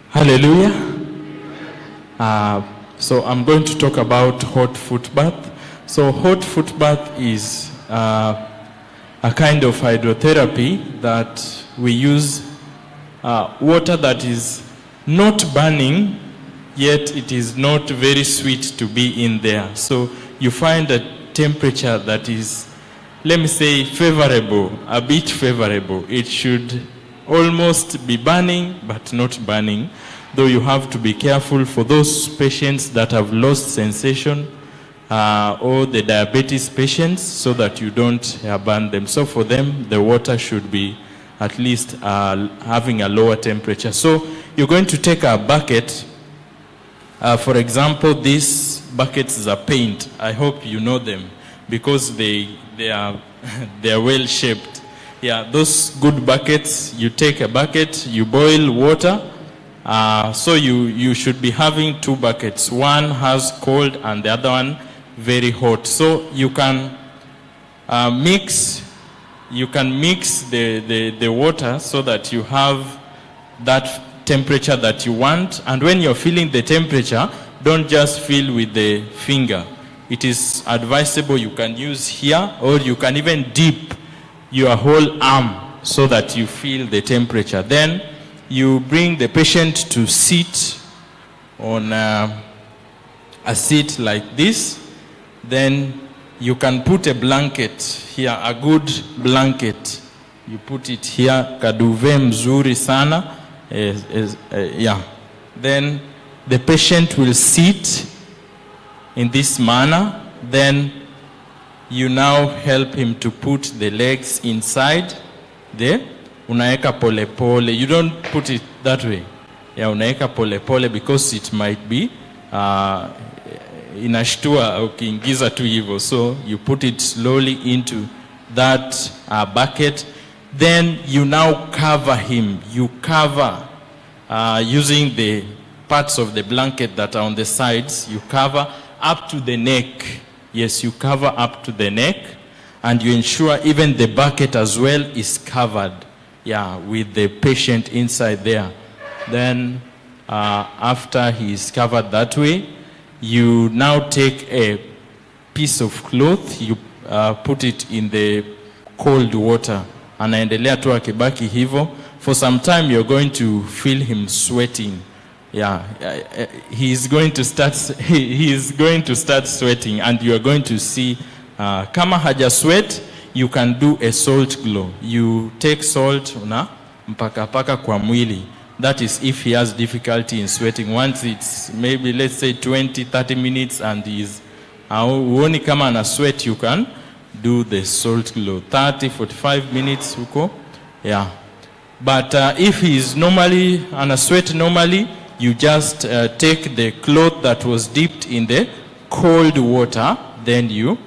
Speaker 7: Hallelujah. So I'm going to talk about hot foot bath. So hot foot bath is a kind of hydrotherapy that we use water that is not burning, yet it is not very sweet to be in there. So you find a temperature that is, let me say, favorable, a bit favorable. It should almost be burning, but not burning, though you have to be careful for those patients that have lost sensation or the diabetes patients, so that you don't burn them. So for them, the water should be at least having a lower temperature. So you're going to take a bucket. For example, these buckets are paint. I hope you know them because they are they are well shaped. Yeah, those good buckets. You take a bucket, you boil water. So you should be having two buckets. One has cold and the other one very hot. So you can mix the water so that you have that temperature that you want. And when you're feeling the temperature, don't just feel with the finger. It is advisable you can use here, or you can even dip your whole arm so that you feel the temperature. Then you bring the patient to sit on a seat like this. Then you can put a blanket here, a good blanket. You put it here, kaduve mzuri sana. Yeah. Then the patient will sit in this manner. Then you now help him to put the legs inside there. Unaeka pole pole. You don't put it that way. Yeah, unaeka pole pole because it might be inashtua ukiingiza tu hivyo. So you put it slowly into that bucket. Then you now cover him. You cover using the parts of the blanket that are on the sides. You cover up to the neck. Yes, you cover up to the neck, and you ensure even the bucket as well is covered. Yeah, with the patient inside there. Then after he is covered that way, you now take a piece of cloth, you put it in the cold water. Anaendelea tu akibaki hivyo. For some time you're going to feel him sweating. Yeah, he is going to start sweating, and you are going to see kama haja sweat, you can do a salt glow. You take salt una mpaka kwa mwili. That is if he has difficulty in sweating. Once it's maybe, let's say 20-30 minutes and he's uoni kama ana sweat, you can do the salt glow. 30-45 minutes huko. Yeah. But if he is normally ana sweat normally, you just take the cloth that was dipped in the cold water, then you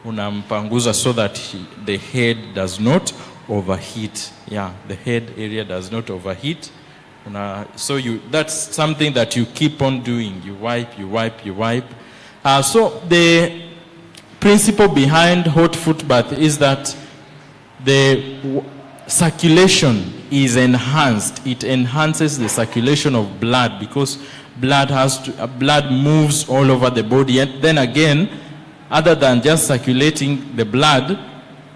Speaker 7: unampanguza so that the head does not overheat. Yeah, the head area does not overheat. So that's something that you keep on doing. You wipe, you wipe, you wipe. So the principle behind hot foot bath is that the circulation is enhanced. It enhances the circulation of blood because blood moves all over the body. And then again, other than just circulating the blood,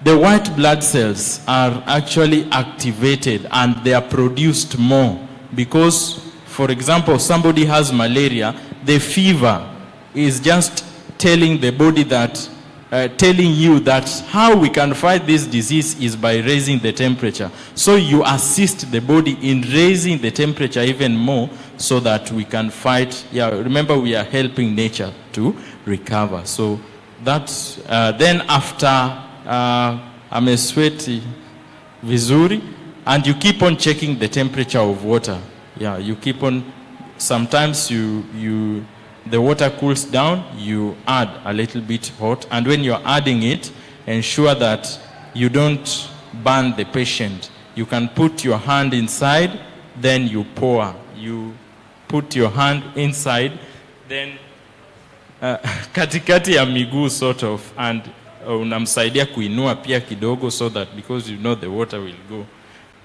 Speaker 7: the white blood cells are actually activated and they are produced more. Because, for example, somebody has malaria, the fever is just telling the body that, telling you that how we can fight this disease is by raising the temperature. So you assist the body in raising the temperature even more so that we can fight. Yeah, remember we are helping nature to recover. So that's, then after amesweti vizuri, and you keep on checking the temperature of water. Yeah, you keep on, sometimes the water cools down, you add a little bit hot, and when you're adding it, ensure that you don't burn the patient. You can put your hand inside, then you pour. You put your hand inside, then katikati ya miguu sort of, and unamsaidia kuinua pia kidogo so that, because you know the water will go,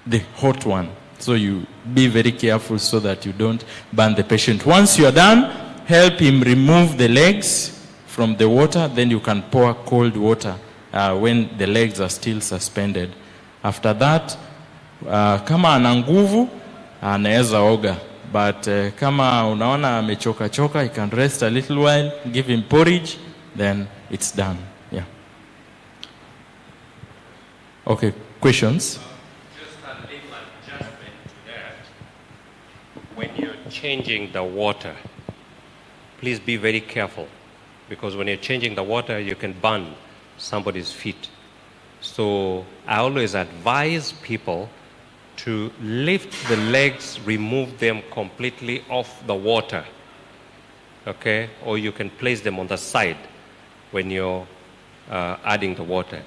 Speaker 7: the hot one. So you be very careful so that you don't burn the patient. Once you are done, help him remove the legs from the water, then you can pour cold water when the legs are still suspended. After that, kama ana nguvu, anaweza oga. But kama unaona amechoka choka, he can rest a little while, give him porridge, then it's done. Yeah. Okay, questions?
Speaker 1: Just a little adjustment to that. When you're changing the water, please be very careful, because when you're changing the water, you can burn somebody's feet. So I always advise people to lift the legs, remove them completely off the water. Okay? Or you can place them on the side when you're adding the water,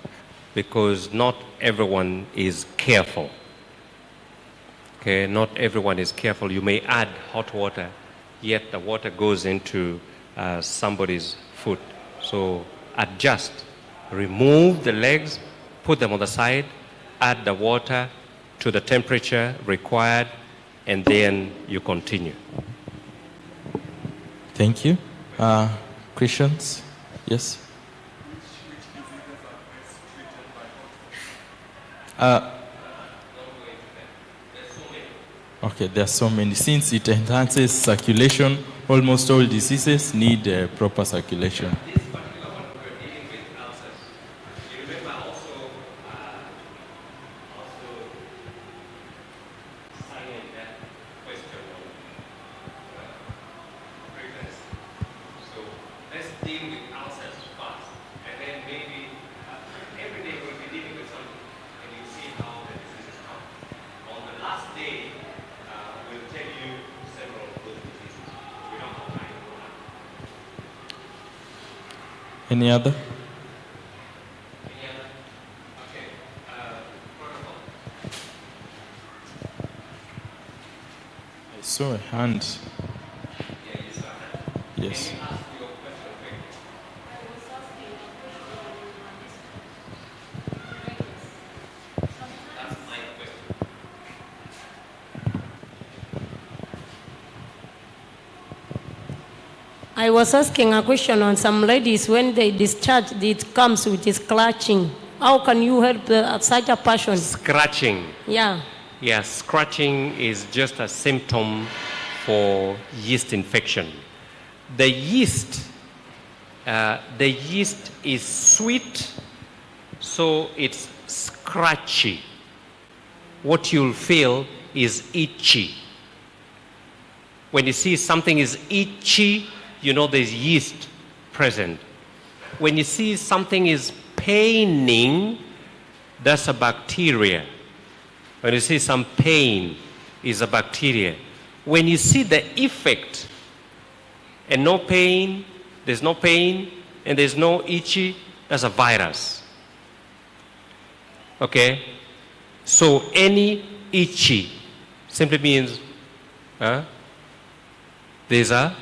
Speaker 1: because not everyone is careful. Okay? Not everyone is careful. You may add hot water, yet the water goes into somebody's foot. So adjust. Remove the legs, put them on the side, add the water to the temperature required, and then you continue.
Speaker 7: Thank you. Questions? Yes? Okay, there are so many. Since it enhances circulation, almost all diseases need proper circulation. Any other? I saw a hand. Yes.
Speaker 8: I was asking a question on some ladies when they discharge, it comes with this scratching. How can you help such a person?
Speaker 1: Scratching.
Speaker 8: Yeah.
Speaker 1: Yeah, scratching is just a symptom for yeast infection. The yeast is sweet, so it's scratchy. What you'll feel is itchy. When you see something is itchy, you know there's yeast present. When you see something is paining, that's a bacteria. When you see some pain, is a bacteria. When you see the effect and no pain, there's no pain, and there's no itchy, that's a virus. Okay? So any itchy simply means there's a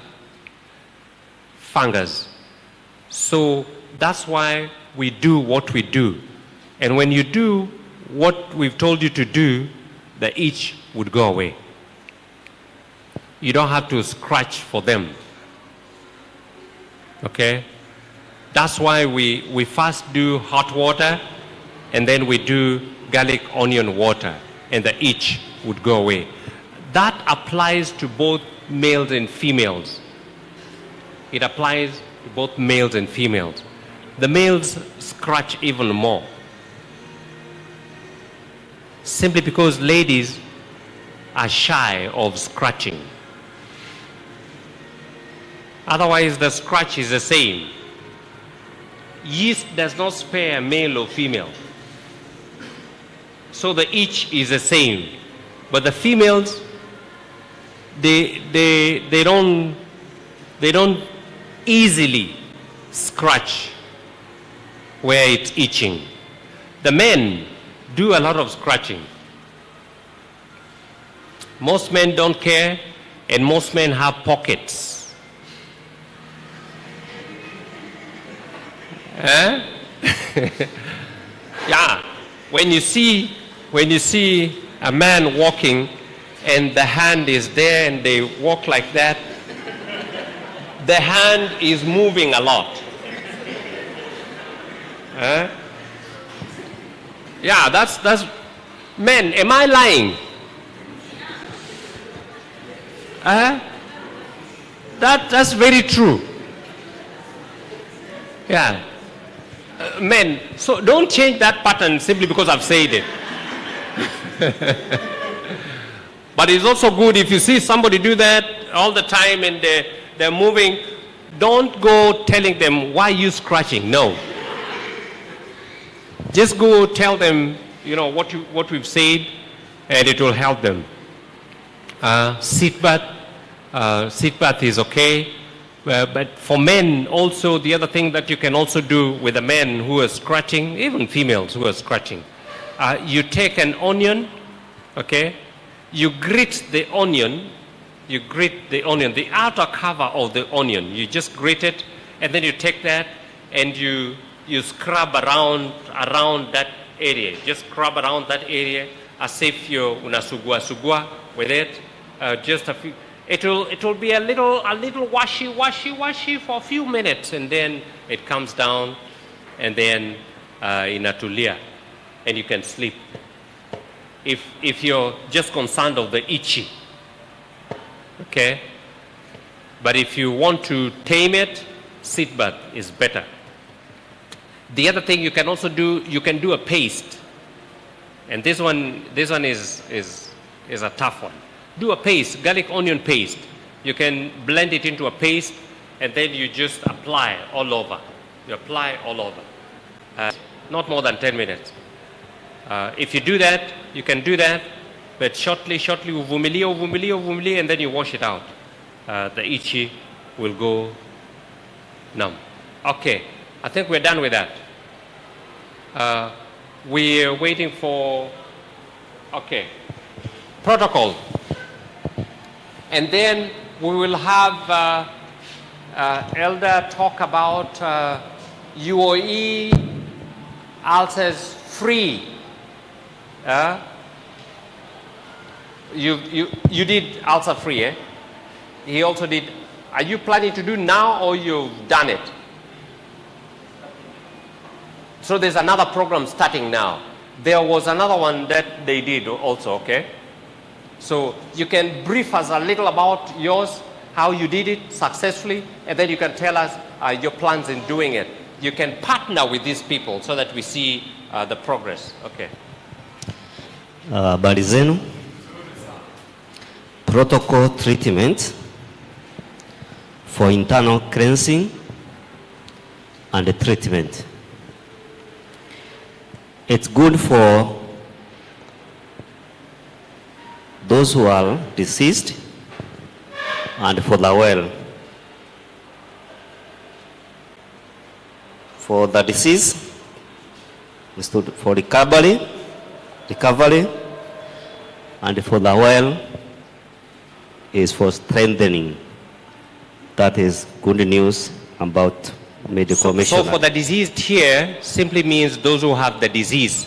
Speaker 1: fungus. So that's why we do what we do. And when you do what we've told you to do, the itch would go away. You don't have to scratch for them. Okay? That's why we first do hot water, and then we do garlic onion water, and the itch would go away. That applies to both males and females. It applies to both males and females. The males scratch even more, simply because ladies are shy of scratching. Otherwise, the scratch is the same. Yeast does not spare male or female. So the itch is the same. But the females, they don't easily scratch where it's itching. The men do a lot of scratching. Most men don't care, and most men have pockets. Yeah, when you see a man walking and the hand is there and they walk like that, the hand is moving a lot. Yeah, that's men, am I lying? That's very true. Yeah. Men, so don't change that pattern simply because I've said it. But it's also good if you see somebody do that all the time and they're moving, don't go telling them, why are you scratching? No. Just go tell them, what we've said, and it will help them. Seat bath is okay. But for men also, the other thing that you can also do with the men who are scratching, even females who are scratching, you take an onion, okay? You grate the onion, the outer cover of the onion, you just grate it, and then you take that and you scrub around that area. Just scrub around that area as if you're unasugua with it. Just a few. It will be a little washy for a few minutes, and then it comes down, and then inatulia, and you can sleep. If you're just concerned of the itchy, okay. But if you want to tame it, seat bath is better. The other thing you can also do, you can do a paste, and this one is a tough one. Do a paste, garlic onion paste. You can blend it into a paste, and then you just apply all over. You apply all over. Not more than 10 minutes. If you do that, you can do that, but shortly, uvumilia, and then you wash it out. The itchy will go numb. Okay, I think we're done with that. We're waiting for, okay, protocol. And then we will have Elder talk about UOE ulcers free. You did ulcer free, eh? He also did. Are you planning to do now, or you've done it? So there's another program starting now. There was another one that they did also, okay? So you can brief us a little about yours, how you did it successfully, and then you can tell us your plans in doing it. You can partner with these people so that we see the progress. Okay.
Speaker 9: Habari zenu. Protocol treatment for internal cleansing and the treatment. It's good for those who are deceased and for the well. For the deceased, it's for recovery, and for the well is for strengthening. That is good news about medical mission.
Speaker 1: So for the diseased here simply means those who have the disease,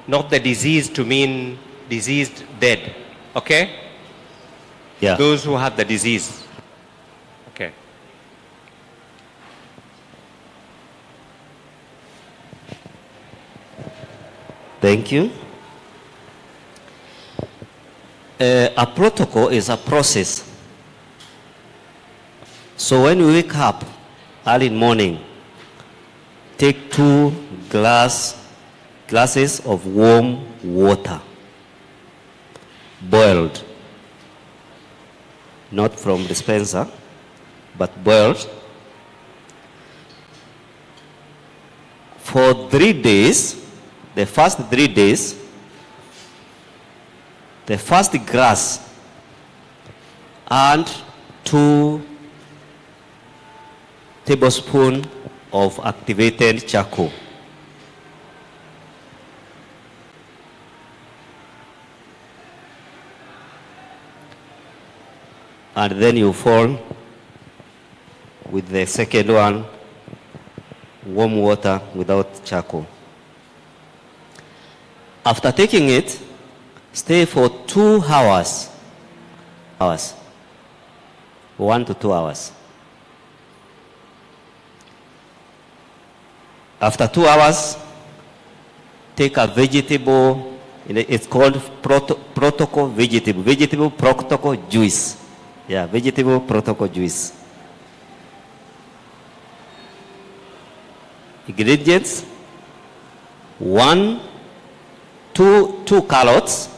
Speaker 1: not the disease to mean diseased dead. Okay?
Speaker 9: Yeah.
Speaker 1: Those who have the disease. Okay.
Speaker 9: Thank you. A protocol is a process. So when you wake up early in the morning, take 2 glasses of warm water, boiled, not from dispenser, but boiled. For 3 days, the first 3 days, the first glass and 2 tablespoons of activated charcoal. And then you fall with the second one, warm water without charcoal. After taking it, stay for 2 hours. 1 to 2 hours. After 2 hours, take a vegetable, it's called protocol vegetable protocol juice. Yeah, vegetable protocol juice. Ingredients: 2 carrots,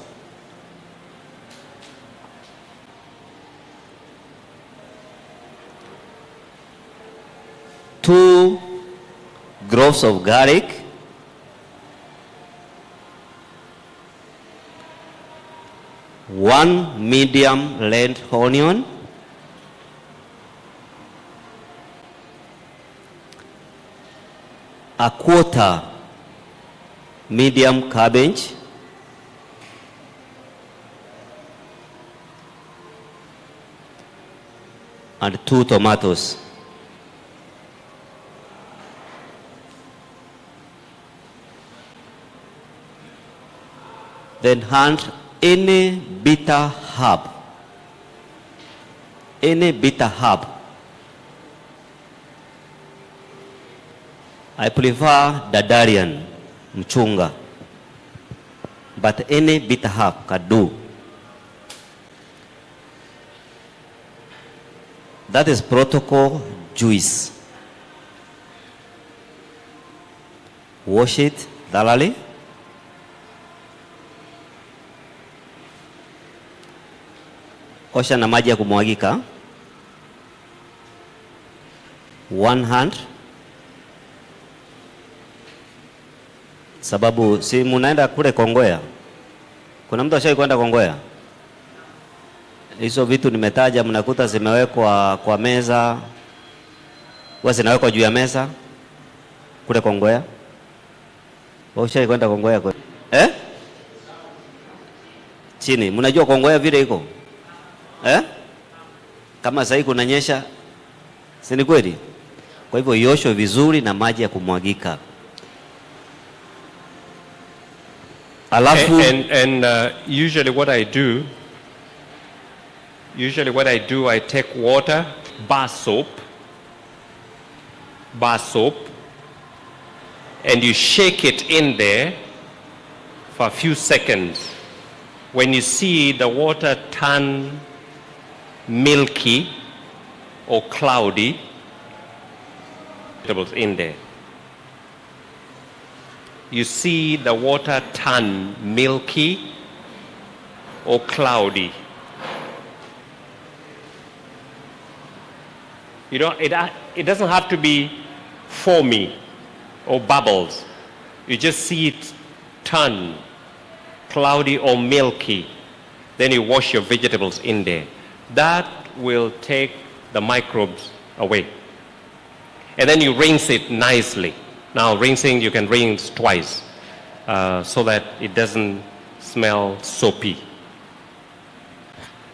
Speaker 9: 2 cloves of garlic, 1 medium red onion, a quarter medium cabbage, and 2 tomatoes. Then hand any bitter herb. Any bitter herb. I prefer Dadarian, mchunga, but any bitter herb can do. That is protocol juice. Wash it thoroughly. Osha na maji ya kumwagika. 1 hand. Sababu si munaenda kule Kongoya. Kuna mtu ashai kwenda Kongoya? Hizo vitu nimetaja mnakuta zimewekwa kwa meza. Zinawekwa juu ya meza kule Kongoya. Wewe ushai kwenda Kongoya kwa? Chini. Mnajua Kongoya vile iko? Kama sasa kunanyesha, si ni kweli? Kwa hivyo iosho vizuri na maji ya kumwagika. Alafu
Speaker 1: usually what I do, I take water, bar soap, and you shake it in there for a few seconds. When you see the water turn milky or cloudy, vegetables in there. You see the water turn milky or cloudy. You know, it doesn't have to be foamy or bubbles. You just see it turn cloudy or milky. Then you wash your vegetables in there. That will take the microbes away. And then you rinse it nicely. Now rinsing, you can rinse twice so that it doesn't smell soapy.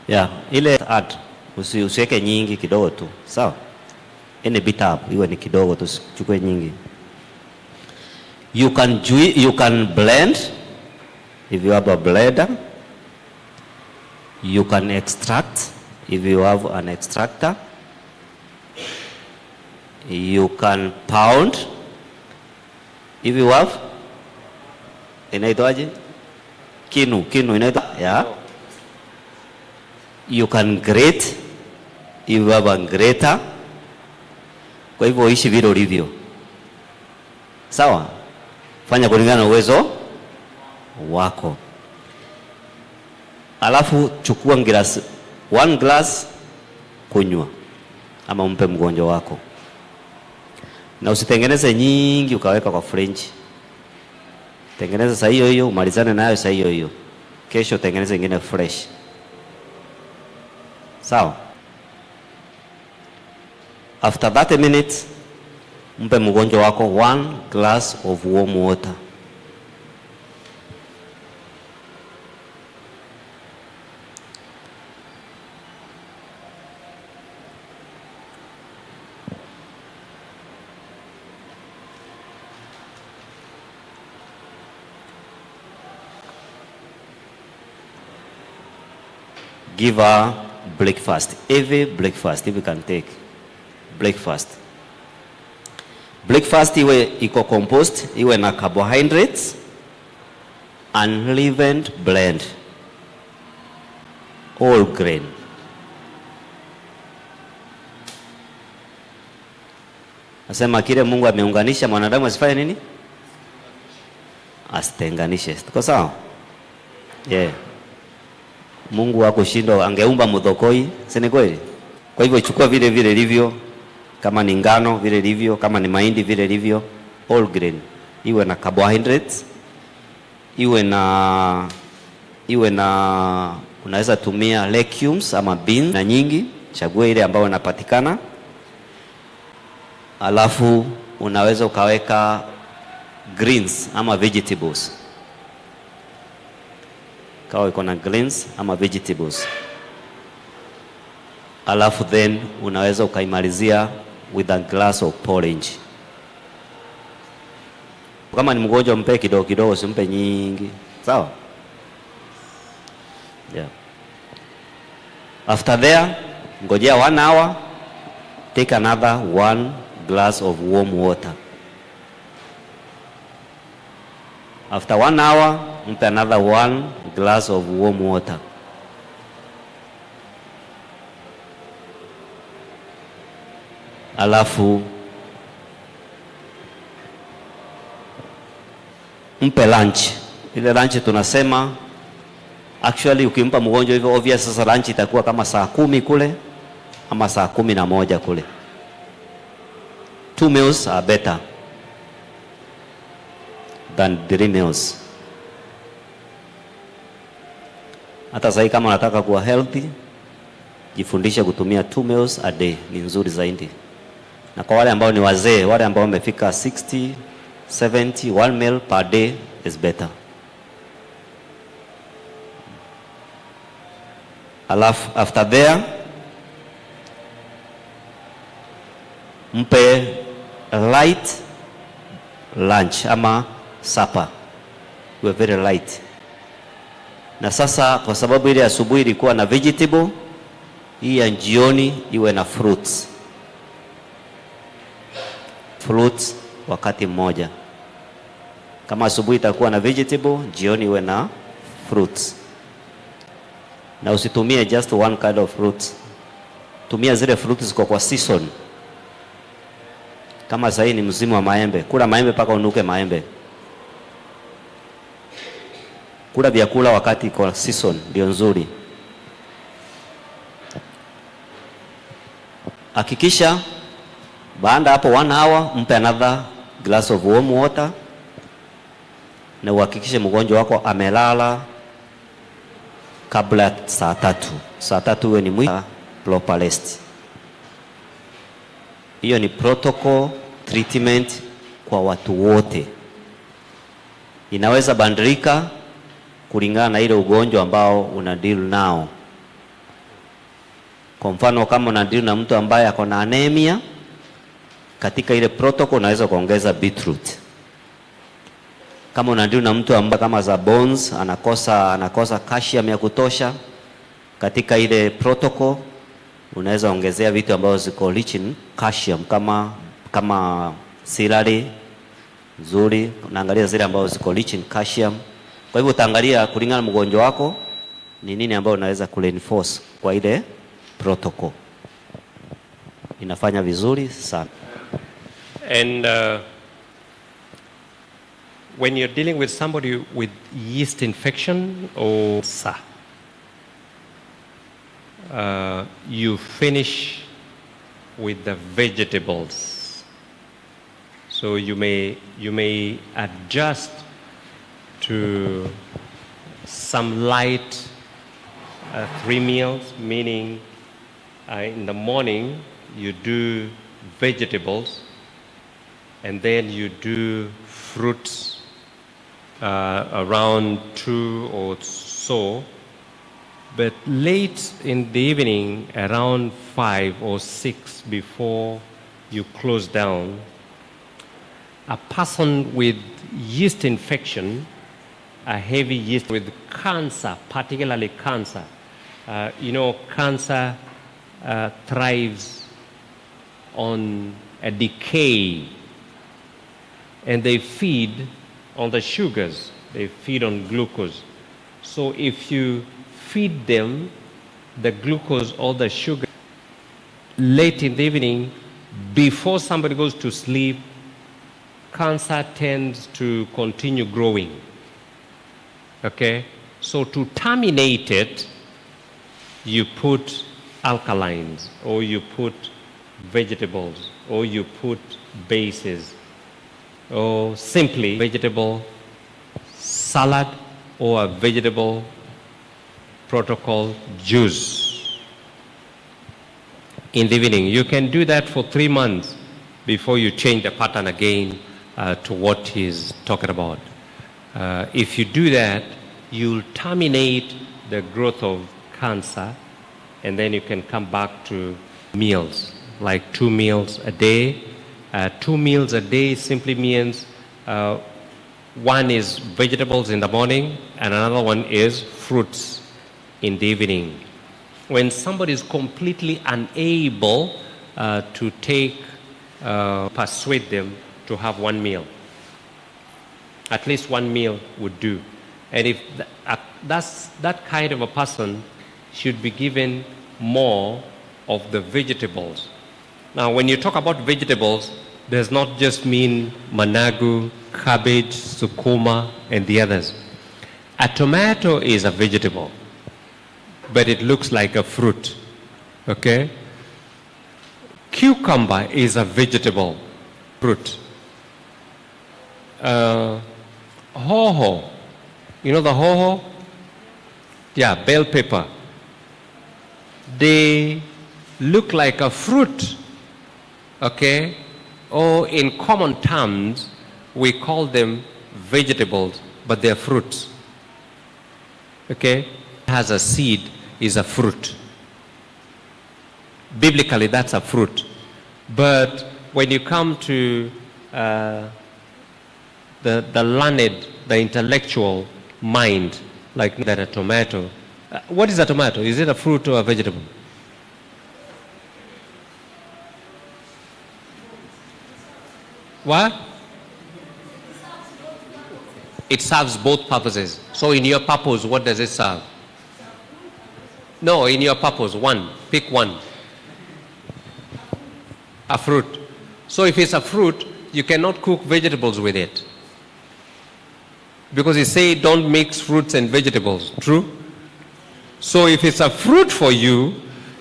Speaker 9: Yeah, ile add usiweke nyingi, kidogo tu. Sawa? Any bit up iwe ni kidogo tu, chukue nyingi. You can blend if you have a blender. You can extract if you have an extractor. You can pound if you have, inaitwaje? Kinu inaitwa, yeah. You can grate if you have a grater. Kwa hivyo ishi vile ulivyo. Sawa? Fanya kulingana na uwezo wako. Alafu chukua glass, 1 glass kunywa ama umpe mgonjwa wako. Na usitengeneze nyingi ukaweka kwa fridge. Tengeneza saa hiyo hiyo, umalizane nayo saa hiyo hiyo. Kesho tengeneza nyingine fresh. Sawa? After 30 minutes, mpe mgonjwa wako 1 glass of warm water. Give her breakfast. Every breakfast, if you can take breakfast. Breakfast iwe iko composed, iwe na carbohydrates, unleavened blend, all grain. Nasema kile Mungu ameunganisha, mwanadamu asifanye nini? Asitenganishe. Tuko sawa? Yeah. Mungu hakushindwa, angeumba mudhokoi, si ni kweli? Kwa hivyo chukua vile vile livyo, kama ni ngano vile livyo, kama ni mahindi vile livyo, all grain. Iwe na carbohydrates, iwe na unaweza tumia legumes ama beans na nyingi, chagua ile ambayo inapatikana. Alafu unaweza ukaweka greens ama vegetables, kawa iko na greens ama vegetables. Alafu then unaweza ukaimalizia with a glass of porridge. Kama ni mgonjwa mpe kidogo kidogo, simpe nyingi. Sawa? Yeah. After there, ngojea 1 hour, take another 1 glass of warm water. After 1 hour, mpe another 1 glass of warm water. Alafu mpe lunch. Ile lunch tunasema actually ukimpa mgonjwa hivyo obvious, sasa lunch itakuwa kama saa 10 kule ama saa 11 kule. 2 meals are better than 3 meals. Hata sasa kama unataka kuwa healthy, jifundishe kutumia 2 meals a day, ni nzuri zaidi. Na kwa wale ambao ni wazee, wale ambao wamefika 60, 70, 1 meal per day is better. Alafu after there, mpe light lunch ama supper, we very light. Na sasa kwa sababu ile asubuhi ilikuwa na vegetable, hii ya jioni iwe na fruits wakati mmoja. Kama asubuhi itakuwa na vegetable, jioni iwe na fruits. Na usitumie just one kind of fruits. Tumia zile fruits ziko kwa season. Kama sasa ni msimu wa maembe, kula maembe paka unuke maembe. Kula vyakula wakati kwa season ndio nzuri. Hakikisha baada hapo 1 hour mpe another glass of warm water, na uhakikishe mgonjwa wako amelala kabla saa 3. Saa 3 huwe ni mwisho proper rest. Hiyo ni protocol treatment kwa watu wote. Inaweza bandilika kulingana na ile ugonjwa ambao una deal nao. Kwa mfano kama una deal na mtu ambaye ako na anemia, katika ile protocol unaweza kuongeza beetroot. Kama una deal na mtu ambaye kama za bones anakosa calcium ya kutosha, katika ile protocol unaweza ongezea vitu ambavyo ziko rich in calcium kama celery nzuri, unaangalia zile ambazo ziko rich in calcium. Kwa hivyo utaangalia kulingana na mgonjwa wako ni nini ambayo unaweza kureinforce kwa ile protocol. Inafanya vizuri sana.
Speaker 1: And when you're dealing with somebody with yeast infection or you finish with the vegetables. So you may adjust to some light 3 meals, meaning in the morning you do vegetables, and then you do fruits around 2 or so. But late in the evening, around 5 or 6 before you close down, a person with yeast infection, a heavy yeast with cancer, particularly cancer, cancer thrives on a decay, and they feed on the sugars, they feed on glucose. So if you feed them the glucose or the sugar late in the evening, before somebody goes to sleep, cancer tends to continue growing. Okay? So to terminate it, you put alkalines, or you put vegetables, or you put bases, or simply vegetable salad or a vegetable protocol juice in the evening. You can do that for 3 months before you change the pattern again to what he's talking about. If you do that, you'll terminate the growth of cancer, and then you can come back to meals, like 2 meals a day. 2 meals a day simply means one is vegetables in the morning and another one is fruits in the evening. When somebody is completely unable to persuade them to have 1 meal, at least 1 meal would do. And if that kind of a person should be given more of the vegetables. Now, when you talk about vegetables, does not just mean managu, cabbage, sukuma, and the others. A tomato is a vegetable, but it looks like a fruit, okay? Cucumber is a vegetable fruit. Hoho, you know the hoho? Yeah, bell pepper. They look like a fruit, okay? Or in common terms, we call them vegetables, but they're fruits, okay? Has a seed is a fruit. Biblically, that's a fruit. But when you come to the learned, the intellectual mind, like that a tomato, what is a tomato? Is it a fruit or a vegetable? What? It serves both purposes. So in your purpose, what does it serve? No, in your purpose, one. Pick one. A fruit. So if it's a fruit, you cannot cook vegetables with it. Because you say don't mix fruits and vegetables. True? So if it's a fruit for you,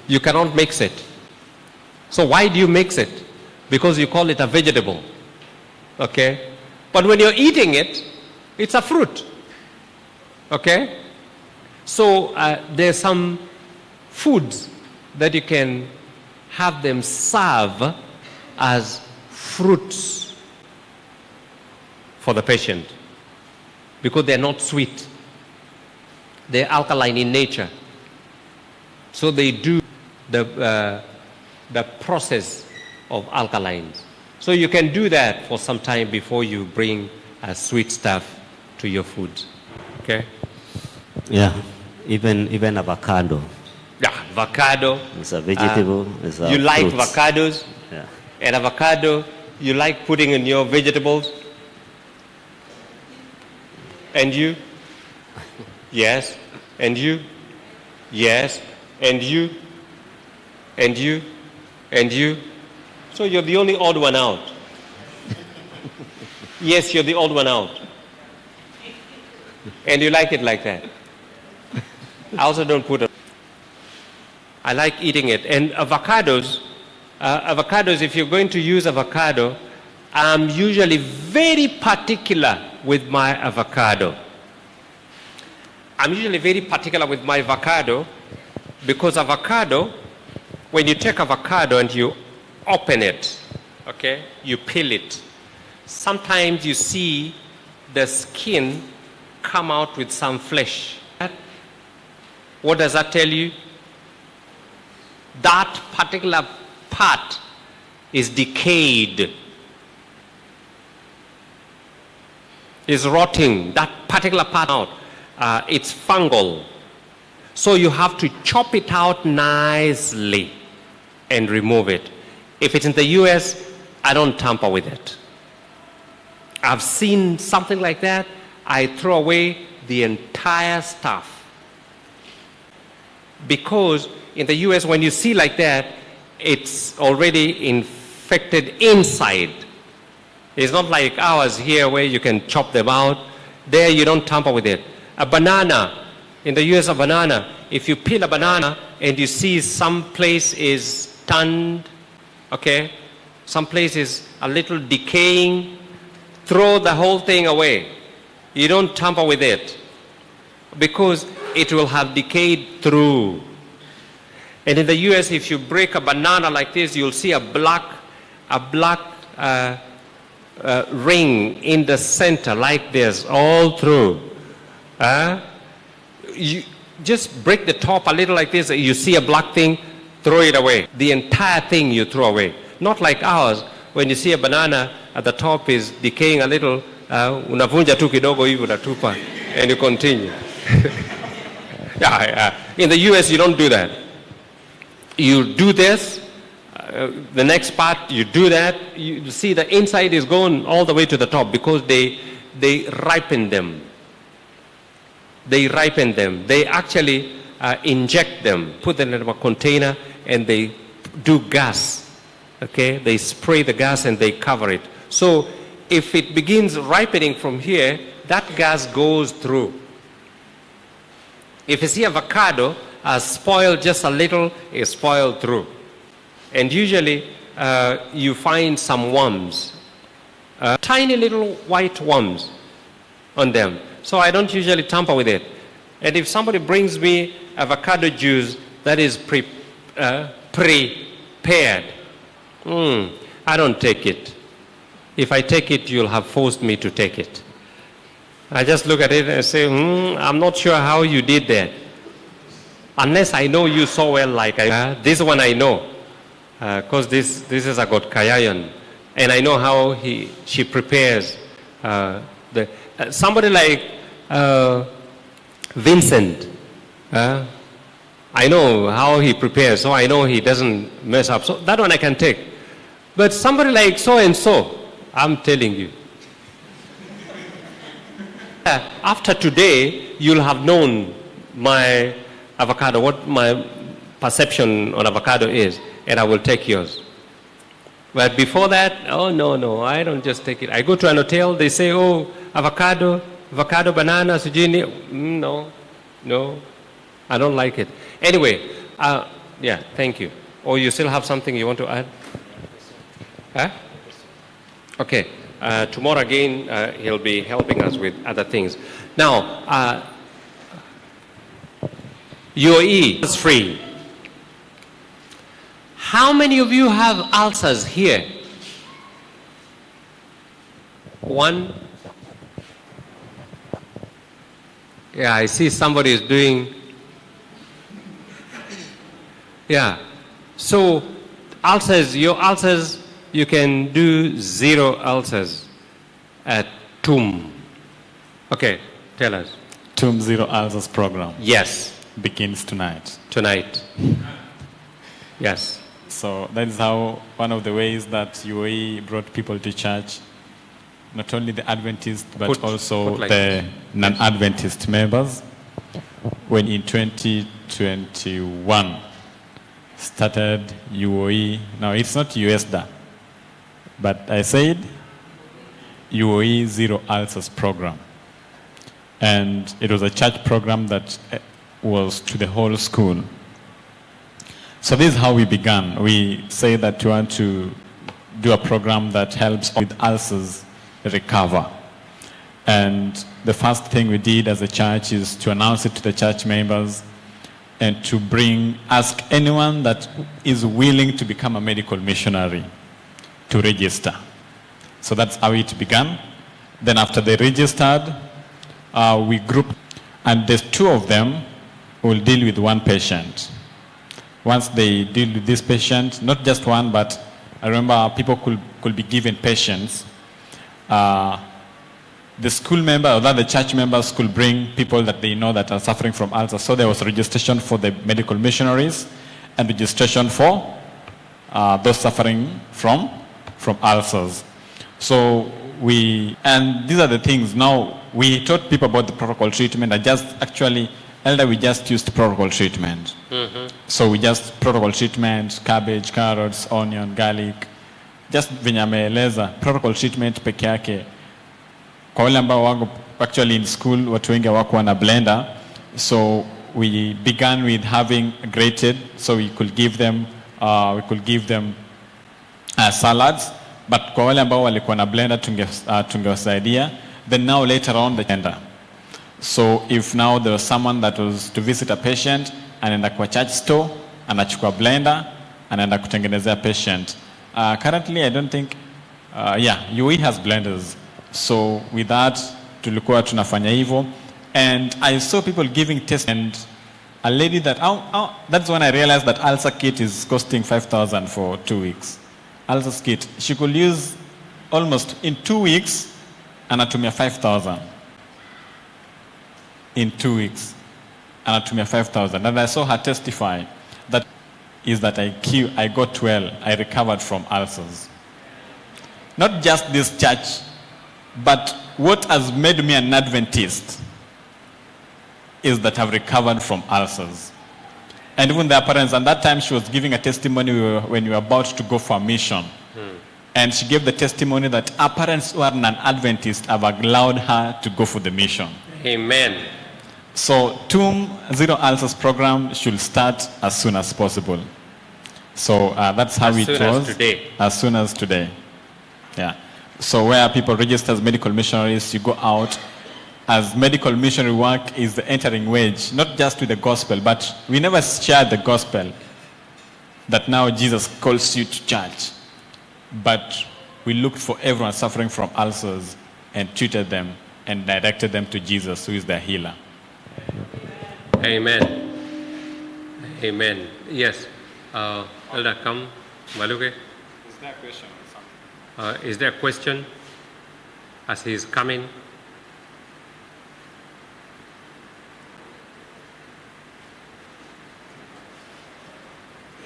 Speaker 1: you cannot mix it. So why do you mix it? Because you call it a vegetable. Okay? But when you're eating it, it's a fruit. Okay? So there's some foods that you can have them serve as fruits for the patient because they're not sweet. They're alkaline in nature. So they do the process of alkalines. So you can do that for some time before you bring sweet stuff to your food. Okay?
Speaker 9: Yeah, even avocado.
Speaker 1: Yeah, avocado.
Speaker 9: It's a vegetable. It's a
Speaker 1: you like
Speaker 9: fruit.
Speaker 1: avocados?
Speaker 9: Yeah.
Speaker 1: And avocado, you like putting in your vegetables? And you? Yes. And you? Yes. And you? And you? And you? So you're the only odd one out. Yes, you're the odd one out. And you like it like that. I also don't put it. I like eating it. And avocados, if you're going to use avocado, I'm usually very particular with my avocado. I'm usually very particular with my avocado because avocado, when you take avocado and you open it, okay, you peel it, sometimes you see the skin come out with some flesh. What does that tell you? That particular part is decayed, is rotting, that particular part out. It's fungal. So you have to chop it out nicely and remove it. If it's in the US, I don't tamper with it. I've seen something like that. I throw away the entire stuff. Because in the US, when you see like that, it's already infected inside. It's not like ours here where you can chop them out. There you don't tamper with it. A banana, in the US, a banana, if you peel a banana and you see some place is turned, okay, some place is a little decaying, throw the whole thing away. You don't tamper with it. Because it will have decayed through. And in the US, if you break a banana like this, you'll see a black ring in the center like this, all through. You just break the top a little like this, you see a black thing, throw it away. The entire thing you throw away. Not like ours, when you see a banana at the top is decaying a little, unavunja tu kidogo hivi unatupa, and you continue. In the US, you don't do that. You do this, the next part, you do that. You see the inside is going all the way to the top because they ripen them. They ripen them. They actually inject them, put them in a container, and they do gas. Okay, they spray the gas and they cover it. So if it begins ripening from here, that gas goes through. If you see avocado spoiled just a little, it's spoiled through. And usually you find some worms, tiny little white worms on them. So I don't usually tamper with it. And if somebody brings me avocado juice that is prepared, I don't take it. If I take it, you'll have forced me to take it. I just look at it and say, I'm not sure how you did that. Unless I know you so well like this one I know. Because this is a god Kayayan. And I know how she prepares. Somebody like Vincent, I know how he prepares, so I know he doesn't mess up. So that one I can take. But somebody like so-and-so, I'm telling you. After today, you'll have known my avocado, what my perception on avocado is, and I will take yours. But before that, oh, no, I don't just take it. I go to an hotel, they say, oh, avocado, banana, sujini. No, I don't like it. Anyway, thank you. Or you still have something you want to add? Okay. Tomorrow again, he'll be helping us with other things. Now, UAE is free. How many of you have ulcers here? One? Yeah, I see somebody is doing. Yeah. So, ulcers, your ulcers, you can do 0 ulcers at TUM. Okay, tell us.
Speaker 6: TUM Zero Ulcers program.
Speaker 1: Yes.
Speaker 6: Begins tonight.
Speaker 1: Tonight. Yes.
Speaker 6: So that is how one of the ways that UAE brought people to church, not only the Adventist, but also
Speaker 1: like
Speaker 6: the non-Adventist members. When in 2021 started UAE, now it's not USDA, but I said UAE Zero Ulcers program. And it was a church program that was to the whole school. So this is how we began. We say that we want to do a program that helps with ulcers recover. And the first thing we did as a church is to announce it to the church members and to ask anyone that is willing to become a medical missionary to register. So that's how it began. Then after they registered, we grouped, and there's 2 of them who will deal with one patient. Once they deal with this patient, not just one, but I remember people could be given patients. The school member, or the church members could bring people that they know that are suffering from ulcers. So there was registration for the medical missionaries and registration for those suffering from ulcers. So and these are the things. Now, we taught people about the protocol treatment. We just used protocol treatment. Mm-hmm. So we just protocol treatment, cabbage, carrots, onion, garlic. Just venye ameeleza, protocol treatment peke yake. Kwa wale ambao wako actually in school, watu wengi wako wana blender. So we began with having grated, so we could give them salads. But kwa wale ambao walikuwa na blender tungewasaidia. Then now later on the blender. So if now there was someone that was to visit a patient, anaenda kwa church store, anachukua blender, anaenda kutengenezea patient. Currently, I don't think, UE has blenders. So with that, tulikuwa tunafanya hivyo. And I saw people giving tests, and a lady that, that's when I realized that ulcer kit is costing 5,000 for 2 weeks. Ulcer kit, she could use almost in 2 weeks, anatumia 5,000. In 2 weeks, anatumia 5,000. And I saw her testify that I got well, I recovered from ulcers. Not just this church, but what has made me an Adventist is that I've recovered from ulcers. And even their parents, and that time she was giving a testimony when we were about to go for a mission. And she gave the testimony that her parents who are an Adventist have allowed her to go for the mission.
Speaker 1: Amen.
Speaker 6: So TUM Zero Ulcers program should start as soon as possible. So that's how it was.
Speaker 1: As soon as today.
Speaker 6: As soon as today. Yeah. So where people register as medical missionaries, you go out. As medical missionary work is the entering wage, not just with the gospel, but we never share the gospel that now Jesus calls you to church. But we looked for everyone suffering from ulcers and treated them and directed them to Jesus, who is their healer.
Speaker 1: Amen. Amen. Yes. Elder, come. Maluke.
Speaker 6: Is there a question?
Speaker 1: Is there a question as he is coming?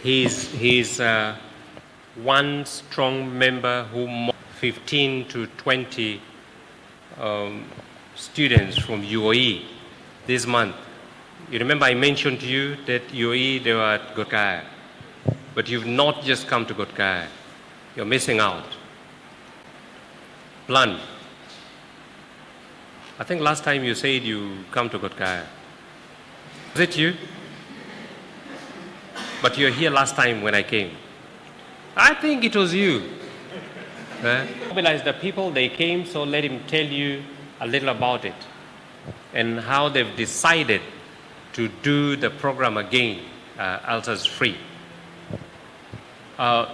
Speaker 1: He's one strong member who 15 to 20 students from UOE this month. You remember I mentioned to you that UOE, they were at Gotkaya. But you've not just come to Gotkaya. You're missing out. Plan. I think last time you said you come to Gotkaya. Was it you? But you were here last time when I came. I think it was you. Mobilize the people, they came, so let him tell you a little about it and how they've decided to do the program again, ulcers free. Elder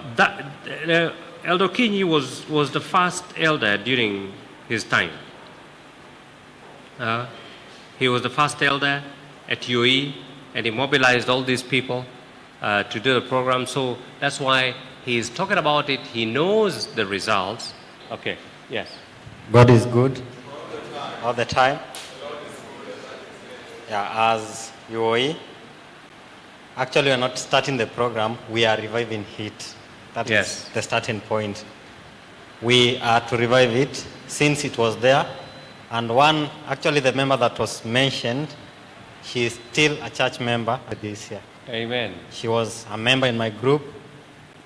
Speaker 1: Kinyi was the first elder during his time. He was the first elder at UAE, and he mobilized all these people to do the program. So that's why he is talking about it. He knows the results. Okay, yes.
Speaker 10: God is good all the time. Yeah, as UOE, actually we are not starting the program, we are reviving it. That is the starting point. We are to revive it since it was there. And actually the member that was mentioned, she is still a church member this year.
Speaker 1: Amen.
Speaker 10: She was a member in my group,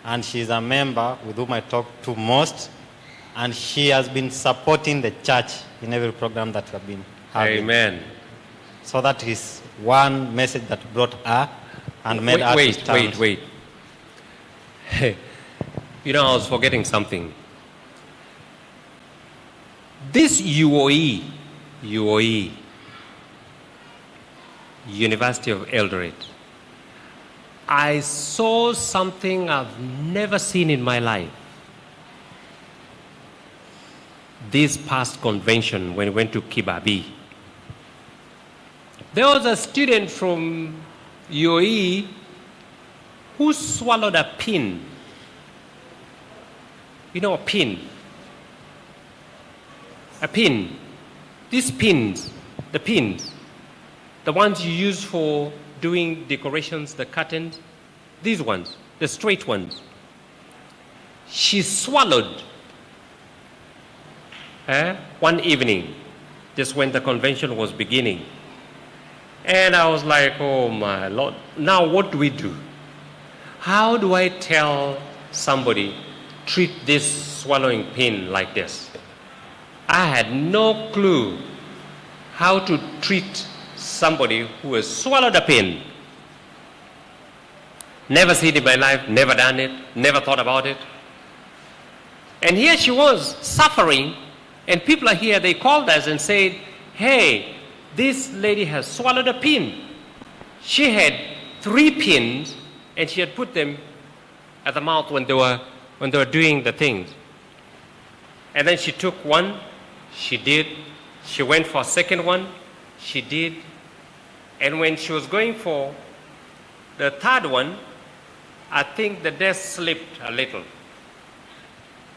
Speaker 10: and she is a member with whom I talk to most, and she has been supporting the church in every program that we have been having.
Speaker 1: Amen.
Speaker 10: So that is one message that brought her and made her to stand.
Speaker 1: Wait. Hey, I was forgetting something. This UOE, University of Eldoret, I saw something I've never seen in my life. This past convention when we went to Kibabi, there was a student from UOE who swallowed a pin. You know, a pin. A pin. These pins, the ones you use for doing decorations, the curtains, these ones, the straight ones. She swallowed one evening, just when the convention was beginning. And I was like, oh my Lord, now what do we do? How do I tell somebody, treat this swallowing pin like this? I had no clue how to treat somebody who has swallowed a pin. Never seen it in my life, never done it, never thought about it. And here she was suffering, and people are here, they called us and said, hey, this lady has swallowed a pin. She had 3 pins, and she had put them at the mouth when they were doing the things. And then she took one, she did. She went for a second one, she did. And when she was going for the third one, I think the desk slipped a little.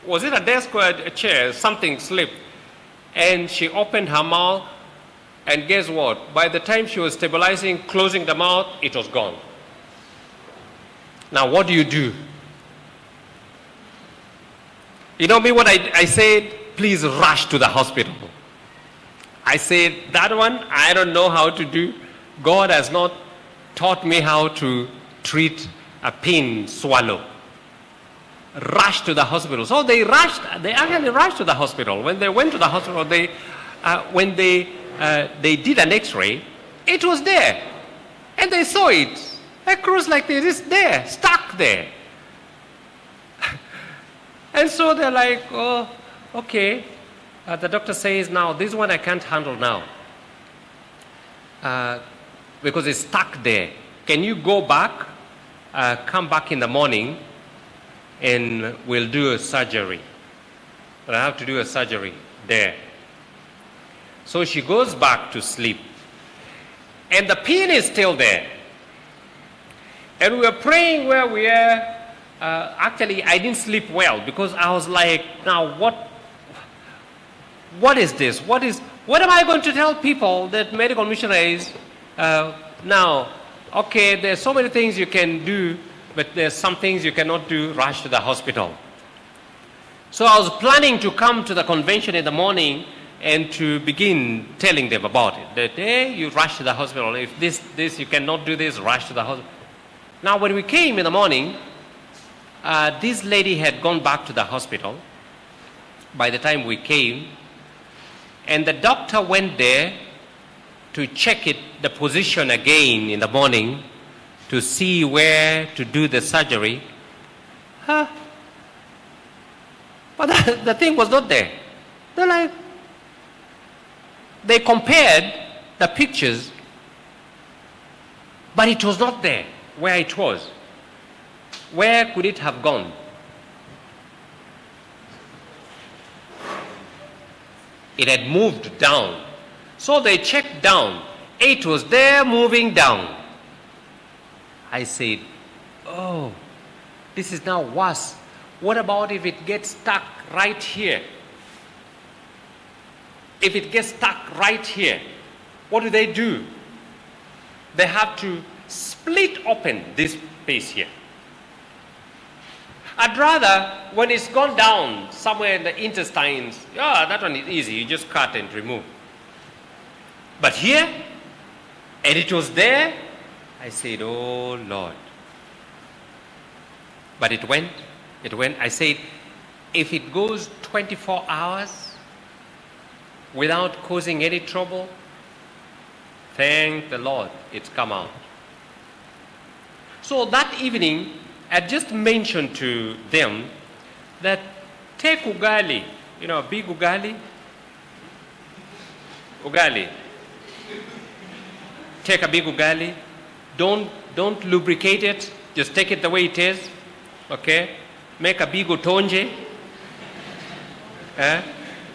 Speaker 1: Was it a desk or a chair? Something slipped. And she opened her mouth, and guess what? By the time she was stabilizing, closing the mouth, it was gone. Now, what do you do? You know me, what I said? Please rush to the hospital. I said, that one, I don't know how to do. God has not taught me how to treat a pin swallow. Rush to the hospital. So they actually rushed to the hospital. When they went to the hospital, when they did an x-ray, it was there. And they saw it. Across like this, it's there, stuck there. And so they're like, oh, okay. The doctor says, now, this one I can't handle now. Because it's stuck there. Can you go back, come back in the morning, and we'll do a surgery. But I have to do a surgery there. So she goes back to sleep. And the pin is still there. And we were praying where we are. Actually, I didn't sleep well because I was like, now what is this? What am I going to tell people that medical missionaries, now, okay, there's so many things you can do, but there's some things you cannot do, rush to the hospital. So I was planning to come to the convention in the morning and to begin telling them about it. That, hey, you rush to the hospital. If this, you cannot do this, rush to the hospital. Now, when we came in the morning, this lady had gone back to the hospital by the time we came, and the doctor went there to check the position again in the morning to see where to do the surgery. But the thing was not there. They compared the pictures, but it was not there where it was. Where could it have gone? It had moved down. So they checked down. It was there moving down. I said, oh, this is now worse. What about if it gets stuck right here? If it gets stuck right here, what do? They have to split open this space here. I'd rather, when it's gone down somewhere in the intestines, that one is easy, you just cut and remove. But here, and it was there, I said, oh Lord. But it went. I said, if it goes 24 hours without causing any trouble, thank the Lord, it's come out. So that evening, I just mentioned to them that take ugali, big ugali. Take a big ugali. Don't lubricate it. Just take it the way it is. Okay? Make a big utonje.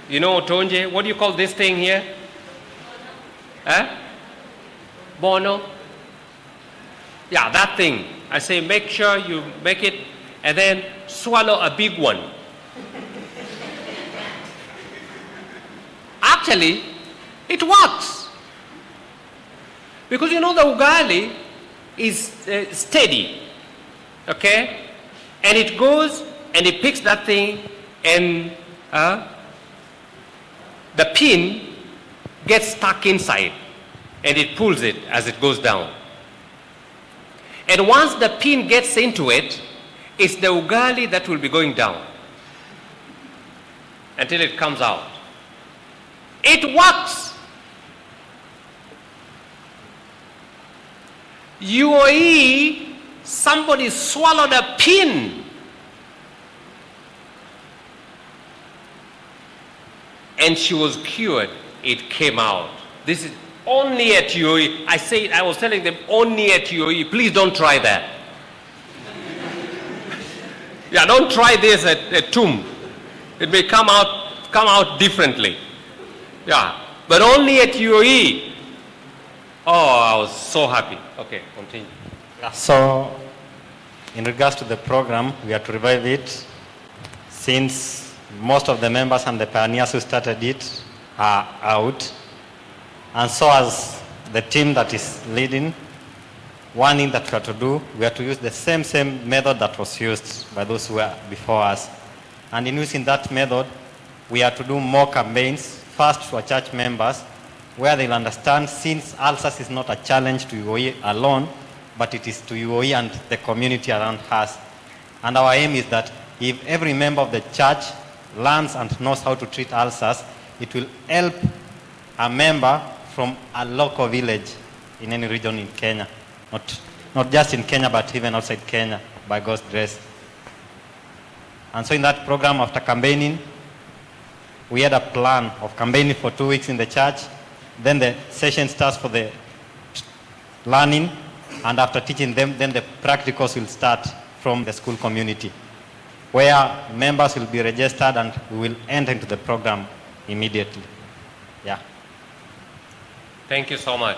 Speaker 1: You know utonje? What do you call this thing here? Bono? Yeah, that thing. I say make sure you make it and then swallow a big one. Actually, it works. Because the ugali is steady. Okay? And it goes and it picks that thing and the pin gets stuck inside and it pulls it as it goes down. And once the pin gets into it, it's the ugali that will be going down until it comes out. It works. UAE, somebody swallowed a pin and she was cured. It came out. Only at UOE. I was telling them, only at UOE. Please don't try that. Yeah, don't try this at TUM. It may come out differently. Yeah, but only at UOE. Oh, I was so happy. Okay, continue.
Speaker 10: So, in regards to the program, we have to revive it since most of the members and the pioneers who started it are out. And so as the team that is leading, one thing that we have to do, we have to use the same method that was used by those who were before us. And in using that method, we have to do more campaigns, first to our church members, where they'll understand since ulcers is not a challenge to UOE alone, but it is to UOE and the community around us. And our aim is that if every member of the church learns and knows how to treat ulcers, it will help a member from a local village in any region in Kenya. Not just in Kenya, but even outside Kenya, by God's grace. And so in that program, after campaigning, we had a plan of campaigning for 2 weeks in the church. Then the session starts for the learning, and after teaching them, then the practicals will start from the school community, where members will be registered and we will enter into the program immediately. Yeah.
Speaker 1: Thank you so much.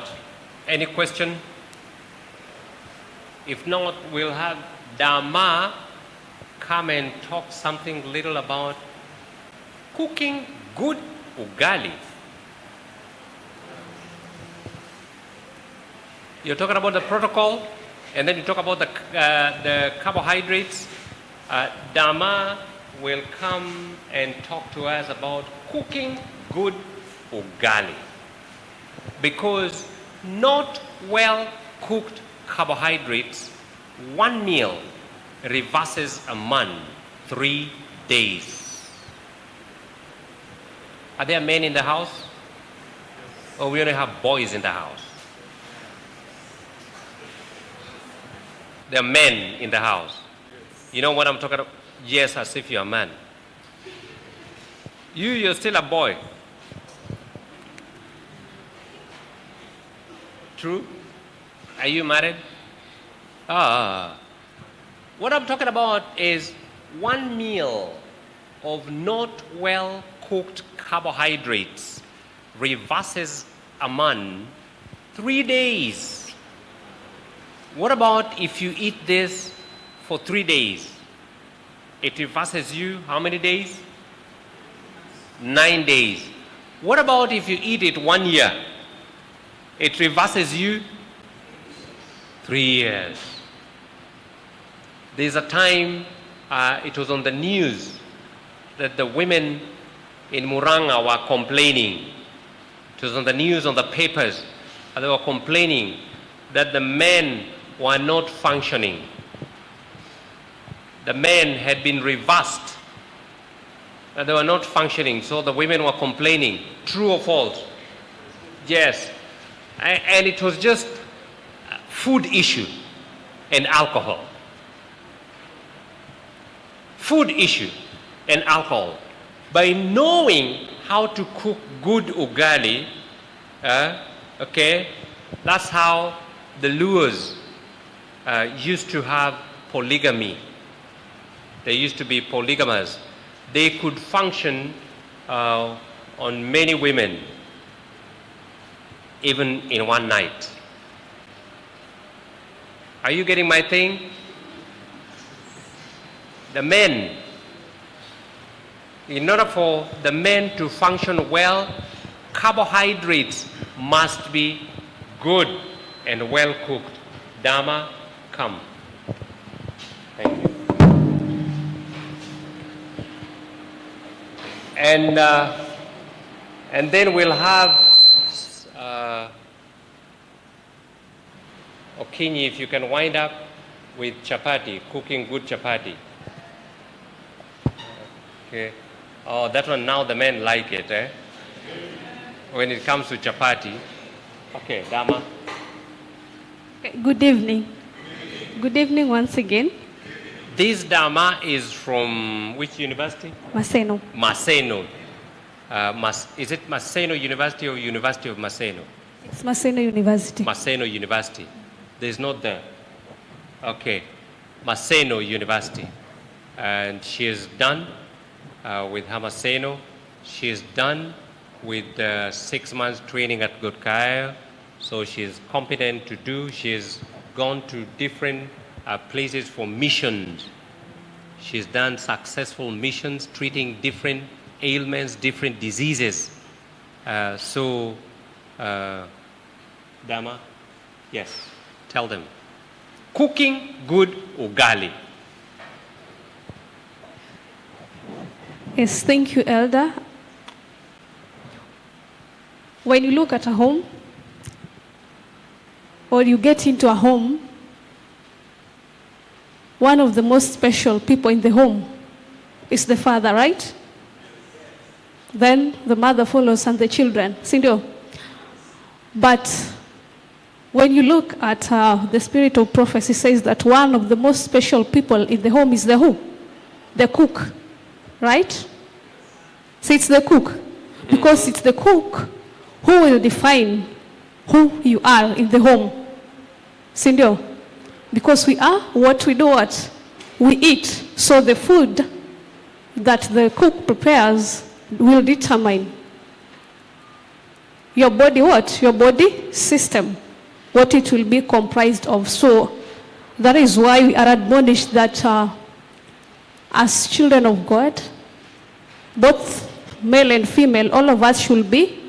Speaker 1: Any question? If not, we'll have Dama come and talk something little about cooking good ugali. You're talking about the protocol, and then you talk about the carbohydrates. Dama will come and talk to us about cooking good ugali. Because not well cooked carbohydrates, one meal reverses a month, 3 days. Are there men in the house? Or we only have boys in the house? There are men in the house. You know what I'm talking about? Yes, as if you're a man. You're still a boy. True? Are you married? What I'm talking about is one meal of not well cooked carbohydrates reverses a month, 3 days. What about if you eat this for 3 days? It reverses you how many days? 9 days. What about if you eat it 1 year? It reverses you 3 years. There's a time, it was on the news, that the women in Muranga were complaining. It was on the news, on the papers, and they were complaining that the men were not functioning. The men had been reversed, and they were not functioning, so the women were complaining. True or false? Yes. And it was just food issue and alcohol. Food issue and alcohol. By knowing how to cook good ugali, that's how the Luos used to have polygamy. They used to be polygamous. They could function on many women, even in one night. Are you getting my thing? The men, in order for the men to function well, carbohydrates must be good and well cooked. Dama, come. Thank you. And then we'll have Okinyi, if you can wind up with chapati, cooking good chapati. Okay. Oh, that one now the men like it, eh? When it comes to chapati. Okay, Dama.
Speaker 11: Okay, good evening. Good evening once again.
Speaker 1: This Dama is from which university?
Speaker 11: Maseno.
Speaker 1: Maseno. Is it Maseno University or University of Maseno?
Speaker 11: It's Maseno University.
Speaker 1: Maseno University. There's not there. Okay. Maseno University. And she is done with her Maseno. She is done with 6 months training at Gotkaya. So she is competent to do. She has gone to different places for missions. She's done successful missions treating different ailments, different diseases. Dama, yes, tell them. Cooking good ugali.
Speaker 11: Yes, thank you, Elder. When you look at a home, or you get into a home, one of the most special people in the home is the father, right? Then the mother follows and the children. Sindio? But when you look at the spirit of prophecy says that one of the most special people in the home is the who? The cook, right? So it's the cook. Because it's the cook who will define who you are in the home. Sindio? Because we are what we do what? We eat. So the food that the cook prepares will determine your body what? Your body system. What it will be comprised of. So that is why we are admonished that as children of God, both male and female, all of us should be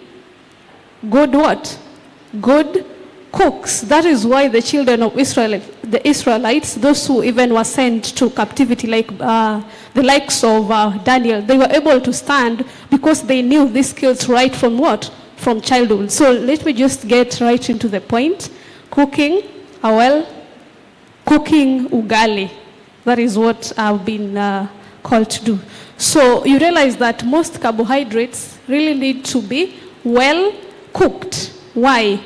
Speaker 11: good what? Good cooks. That is why the children of Israel, the Israelites, those who even were sent to captivity, like the likes of Daniel, they were able to stand because they knew these skills right from what? From childhood. So let me just get right into the point. Cooking, cooking ugali. That is what I've been called to do. So you realize that most carbohydrates really need to be well cooked. Why?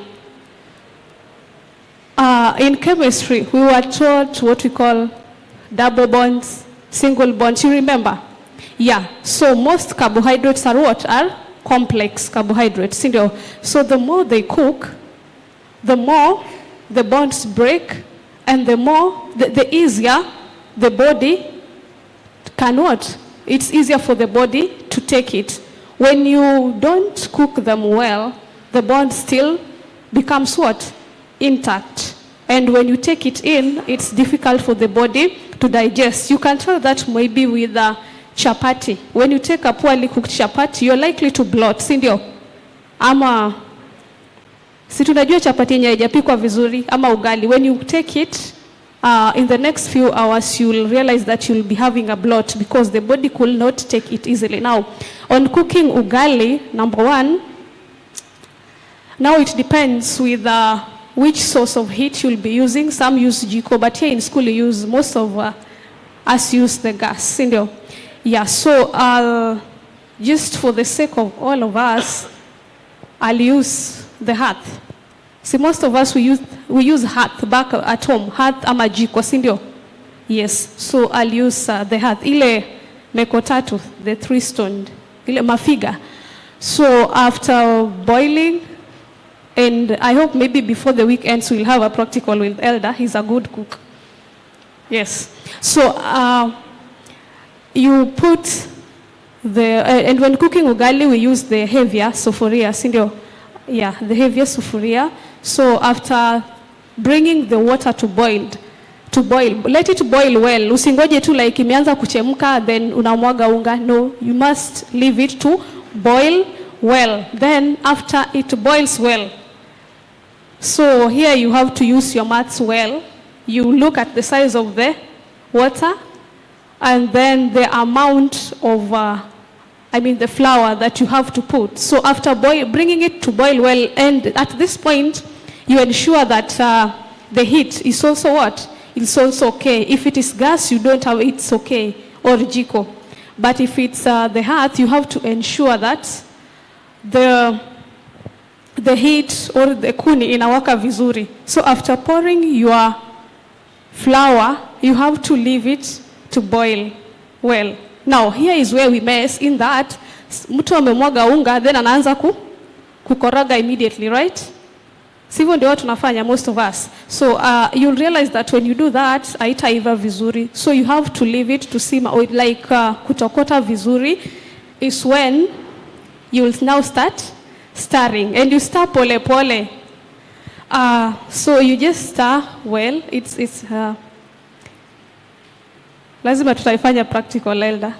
Speaker 11: In chemistry, we were taught what we call double bonds, single bonds. You remember? Yeah. So most carbohydrates are what? Are complex carbohydrates. So the more they cook, the more the bonds break, and the more, the easier the body can what? It's easier for the body to take it. When you don't cook them well, the bond still becomes what? Intact. And when you take it in, it's difficult for the body to digest. You can tell that maybe with chapati. When you take a poorly cooked chapati, you're likely to bloat, sindio? Ama, si tunajua chapati yenye haijapikwa vizuri, ama ugali. When you take it, in the next few hours, you'll realize that you'll be having a bloat because the body could not take it easily. Now, on cooking ugali, number one, now it depends with which source of heat you'll be using. Some use jiko, but here in school you use, most of us use the gas. Yeah, so just for the sake of all of us, I'll use the hearth. See, most of us, we use hearth back at home. Hearth ama jiko, sindio? Yes, so I'll use the hearth. Ile mekotatu, the 3-stoned, ile mafiga. So after boiling, and I hope maybe before the weekends we'll have a practical with Elder. He's a good cook. Yes. So you put and when cooking ugali, we use the heavier sufuria, sindio? Yeah, the heavier sufuria. So after bringing the water to boil, let it boil well. Usingoje tu like imeanza kuchemka, then unamwaga unga. No, you must leave it to boil well. Then after it boils well, so here you have to use your maths well. You look at the size of the water and then the amount of, the flour that you have to put. So after bringing it to boil well, and at this point, you ensure that the heat is also what? It's also okay. If it is gas, you don't have, it's okay, or jiko. But if it's the hearth, you have to ensure that the heat or the kuni inawaka vizuri. So after pouring your flour, you have to leave it to boil well. Now, here is where we mess in that mtu amemwaga unga, then anaanza kukoroga immediately, right? Sivyo ndio tunafanya most of us. So you'll realize that when you do that, haitaiva vizuri. So you have to leave it to simmer, or like kutokota vizuri is when you'll now start stirring, and you stir pole pole. So you just stir well. It's lazima tutaifanya practical, elder.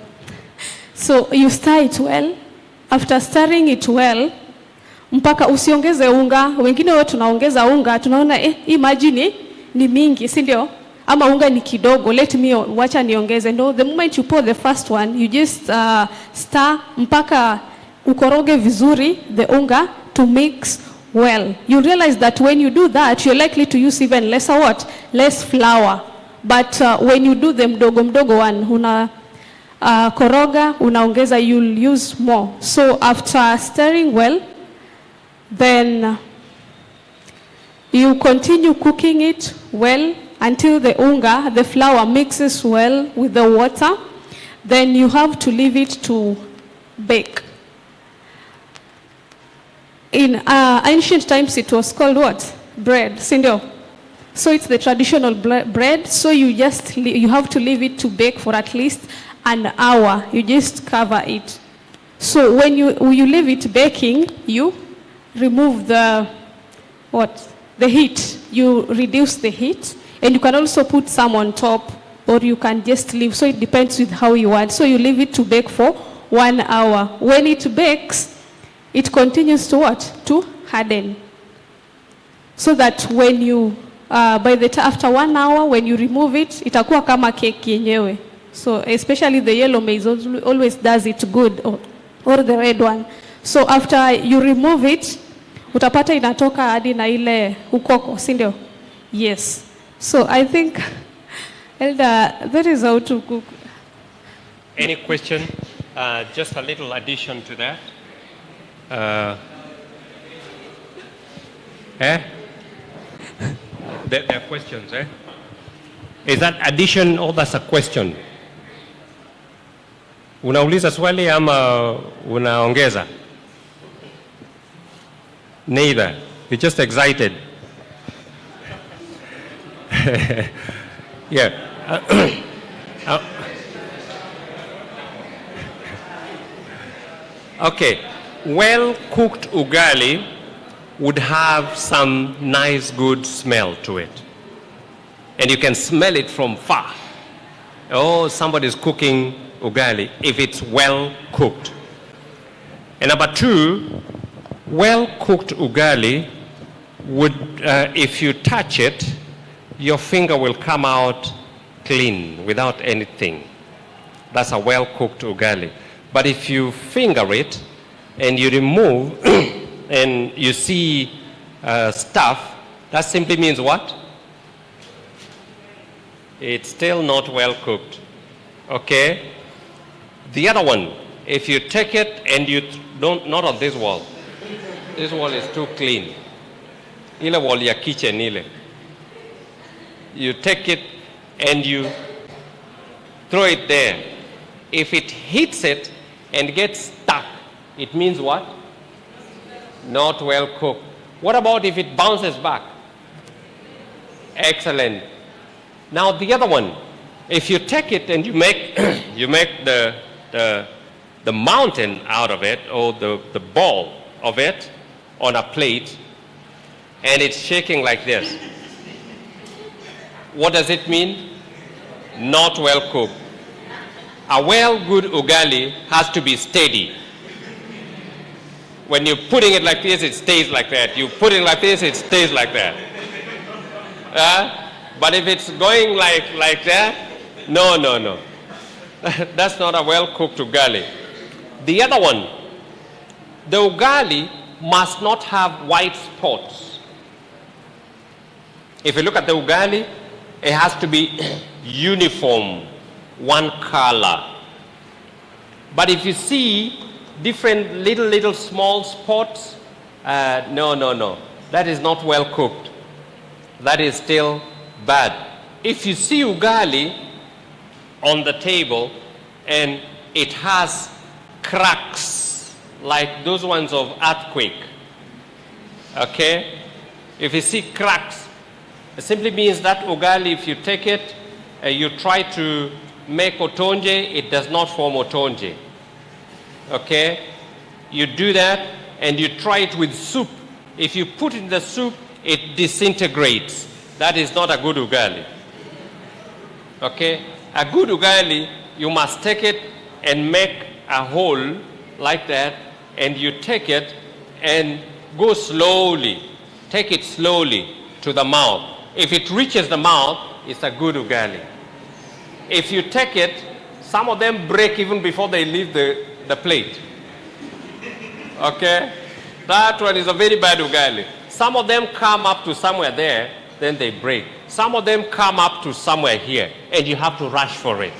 Speaker 11: So you stir it well. After stirring it well, mpaka usiongeze unga. Wengine wewe tunaongeza unga, tunaona hii maji ni mingi, si ndio? Ama unga ni kidogo, wacha niongeze. No, the moment you pour the first one, you just stir mpaka ukoroge vizuri the unga to mix well. You realize that when you do that, you're likely to use even less flour. But when you do the mdogo one, koroga, unaongeza, you'll use more. So after stirring well, then you continue cooking it well until the flour mixes well with the water. Then you have to leave it to bake. In ancient times, it was called what? Bread, sindio? So it's the traditional bread. So you have to leave it to bake for at least an hour. You just cover it. So when you leave it baking, you remove the heat. You reduce the heat, and you can also put some on top, or you can just leave. So it depends with how you want. So you leave it to bake for 1 hour. When it bakes, it continues to harden. So that when you after 1 hour, when you remove it, itakuwa kama cake yenyewe. So especially the yellow maize always does it good, or the red one. So after you remove it, utapata inatoka hadi na ile ukoko, si ndio? Yes. So I think, Elder, that is how to cook.
Speaker 1: Any question? Just a little addition to that. There are questions, eh? Is that addition or that's a question? Unauliza swali ama unaongeza? Neither. You're just excited. Yeah. Okay. Well-cooked ugali would have some nice, good smell to it. And you can smell it from far. Oh, somebody's cooking ugali if it's well cooked. And number two, well-cooked ugali would, if you touch it, your finger will come out clean without anything. That's a well-cooked ugali. But if you finger it and you remove and you see stuff, that simply means what? It's still not well cooked. Okay? The other one, if you take it and you not on this wall. This wall is too clean. Ile wall ya kitchen ile. You take it and you throw it there. If it hits it and gets stuck, it means what? Not well cooked. What about if it bounces back? Excellent. Now the other one, if you take it and you make the mountain out of it, or the ball of it on a plate, and it's shaking like this, what does it mean? Not well cooked. A good ugali has to be steady. When you're putting it like this, it stays like that. You put it like this, it stays like that. But if it's going like that, no. That's not a well-cooked ugali. The other one, the ugali must not have white spots. If you look at the ugali, it has to be uniform, one color. But if you see different little small spots, no. That is not well cooked. That is still bad. If you see ugali on the table and it has cracks like those ones of earthquake, okay, If you see cracks, it simply means that ugali, if you take it, you try to make otonje, it does not form otonje. Okay? You do that and you try it with soup. If you put it in the soup, it disintegrates. That is not a good ugali. Okay? A good ugali, you must take it and make a hole like that, and you take it and go slowly. Take it slowly to the mouth. If it reaches the mouth, it's a good ugali. If you take it, some of them break even before they leave the plate. Okay? That one is a very bad ugali. Some of them come up to somewhere there, then they break. Some of them come up to somewhere here, and you have to rush for it.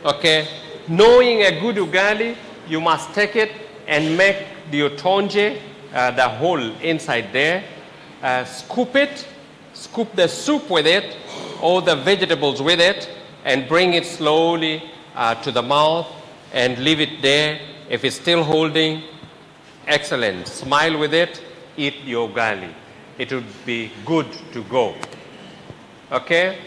Speaker 1: Okay? Knowing a good ugali, you must take it and make the otonje, the hole inside there, scoop it, scoop the soup with it, or the vegetables with it, and bring it slowly to the mouth and leave it there. If it's still holding, excellent. Smile with it, eat your ugali. It would be good to go. Okay?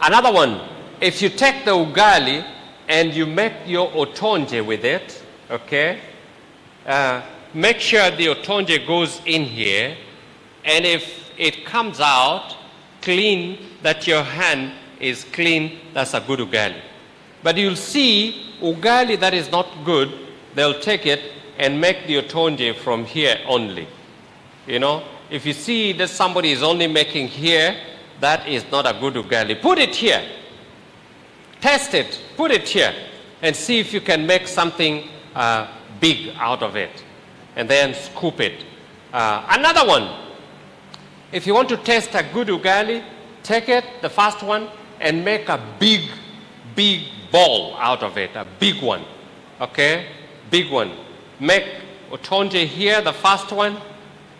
Speaker 1: Another one, if you take the ugali and you make your otonje with it, okay, make sure the otonje goes in here, and if it comes out clean, that your hand is clean, that's a good ugali. But you'll see ugali that is not good, they'll take it and make the otonje from here only. You know, if you see that somebody is only making here, that is not a good ugali. Put it here. Test it. Put it here. And see if you can make something big out of it. And then scoop it. Another one. If you want to test a good ugali, take it, the first one, and make a big ball out of it. A big one. Okay? Big one. Make otonje here, the first one.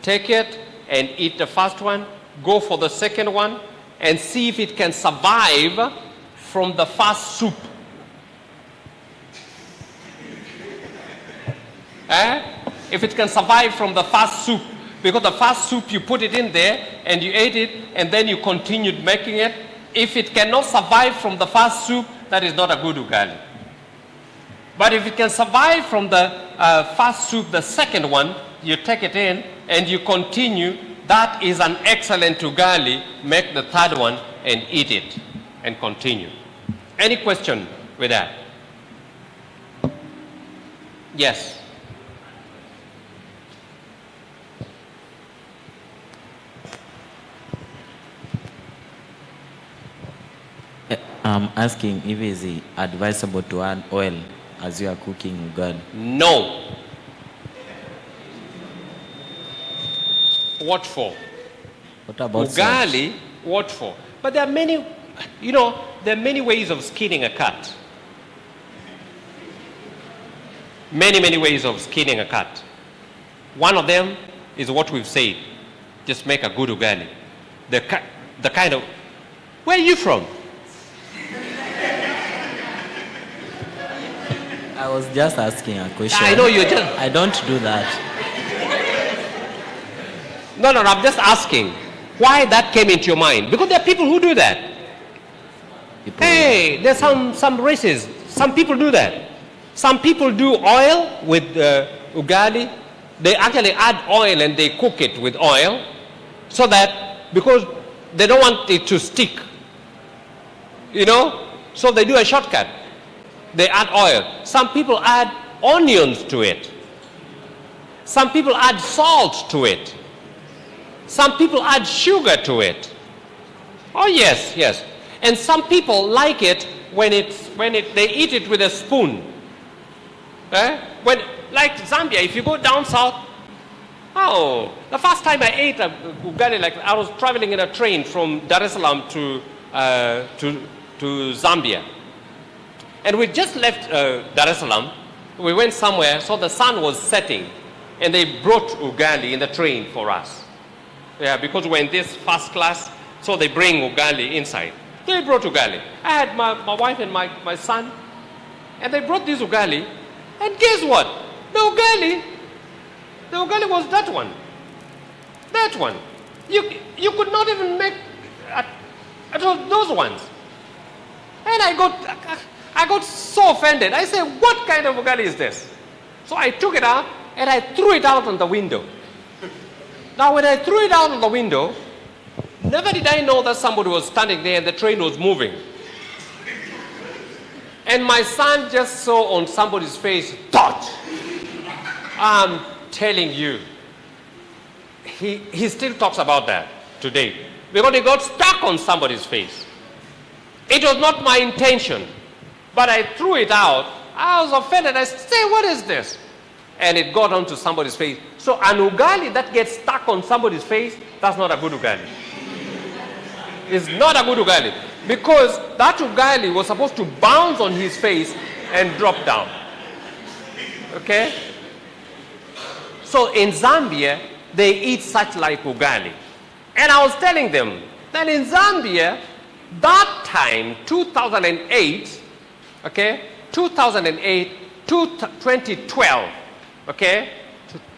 Speaker 1: Take it and eat the first one. Go for the second one and see if it can survive from the first soup. If it can survive from the first soup. Because the first soup, you put it in there and you ate it and then you continued making it. If it cannot survive from the first soup, that is not a good ugali. But if it can survive from the first soup, the second one, you take it in and you continue, that is an excellent ugali. Make the third one and eat it and continue. Any question with that? Yes.
Speaker 2: I'm asking if it is advisable to add oil as you are cooking ugali.
Speaker 1: No. What for?
Speaker 2: What about
Speaker 1: ugali? What for? But there are many, you know, there are many ways of skinning a cat. Many ways of skinning a cat. One of them is what we've said. Just make a good ugali. The kind of, where are you from?
Speaker 2: I was just asking a question.
Speaker 1: I know you just.
Speaker 2: I don't do that.
Speaker 1: No, I'm just asking why that came into your mind. Because there are people who do that. Hey, there's some races. Some people do that. Some people do oil with ugali. They actually add oil and they cook it with oil so that, because they don't want it to stick. You know? So they do a shortcut. They add oil. Some people add onions to it. Some people add salt to it. Some people add sugar to it. Oh yes. And some people like it when they eat it with a spoon. Like Zambia, if you go down south, the first time I ate a ugali, like I was traveling in a train from Dar es Salaam to Zambia. And we just left Dar es Salaam. We went somewhere, so the sun was setting, and they brought ugali in the train for us. Yeah, because we're in this first class, so they bring ugali inside. They brought ugali. I had my wife and my son, and they brought this ugali, and guess what? The ugali The ugali was that one. That one. You could not even make those ones. And I got so offended. I said, what kind of ugali is this? So I took it out and I threw it out on the window. Now when I threw it out on the window, never did I know that somebody was standing there and the train was moving. And my son just saw on somebody's face, touch. I'm telling you, he still talks about that today. Because it got stuck on somebody's face. It was not my intention, but I threw it out. I was offended. I said, what is this? And it got onto somebody's face. So an ugali that gets stuck on somebody's face, that's not a good ugali. It's not a good ugali. Because that ugali was supposed to bounce on his face and drop down. Okay? So in Zambia, they eat such like ugali. And I was telling them that in Zambia, that time, 2008, okay, 2008 to 2012, okay?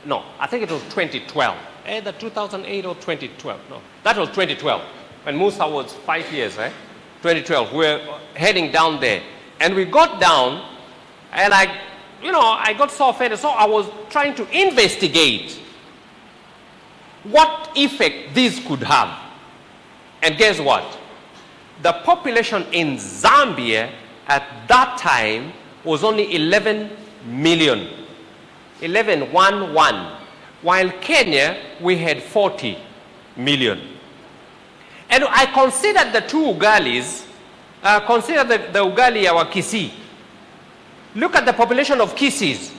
Speaker 1: No, I think it was 2012. Either 2008 or 2012. No, that was 2012. When Musa was 5 years, right? 2012, we were heading down there. And we got down, and I got so offended. So I was trying to investigate what effect this could have. And guess what? The population in Zambia at that time was only 11 million. 11, 1, 1. While Kenya, we had 40 million. And I considered the two ugalis, consider the ugali ya wa Kisii. Look at the population of Kisiis.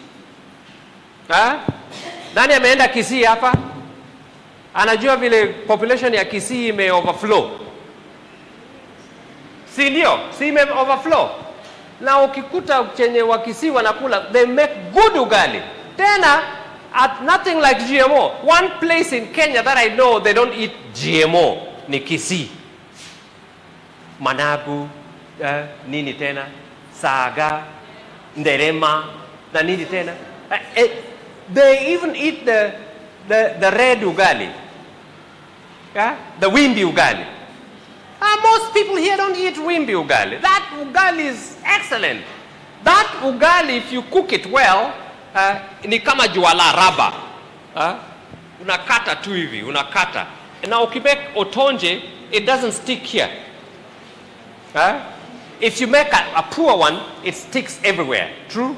Speaker 1: Nani ameenda Kisii hapa? Anajua vile population ya Kisii ime overflow. Si ndio? Si ime overflow. Na ukikuta chenye wa Kisii wanakula, they make good ugali. Tena, at nothing like GMO. One place in Kenya that I know they don't eat GMO ni Kisii. Managu, nini tena? Saga, nderema, na nini tena? They even eat the red ugali. Yeah? The wimbi ugali. Most people here don't eat wimbi ugali. That ugali is excellent. That ugali, if you cook it well, ni kama jua la raba. Unakata tu hivi, unakata. And now ukimake otonje, it doesn't stick here. If you make a poor one, it sticks everywhere. True?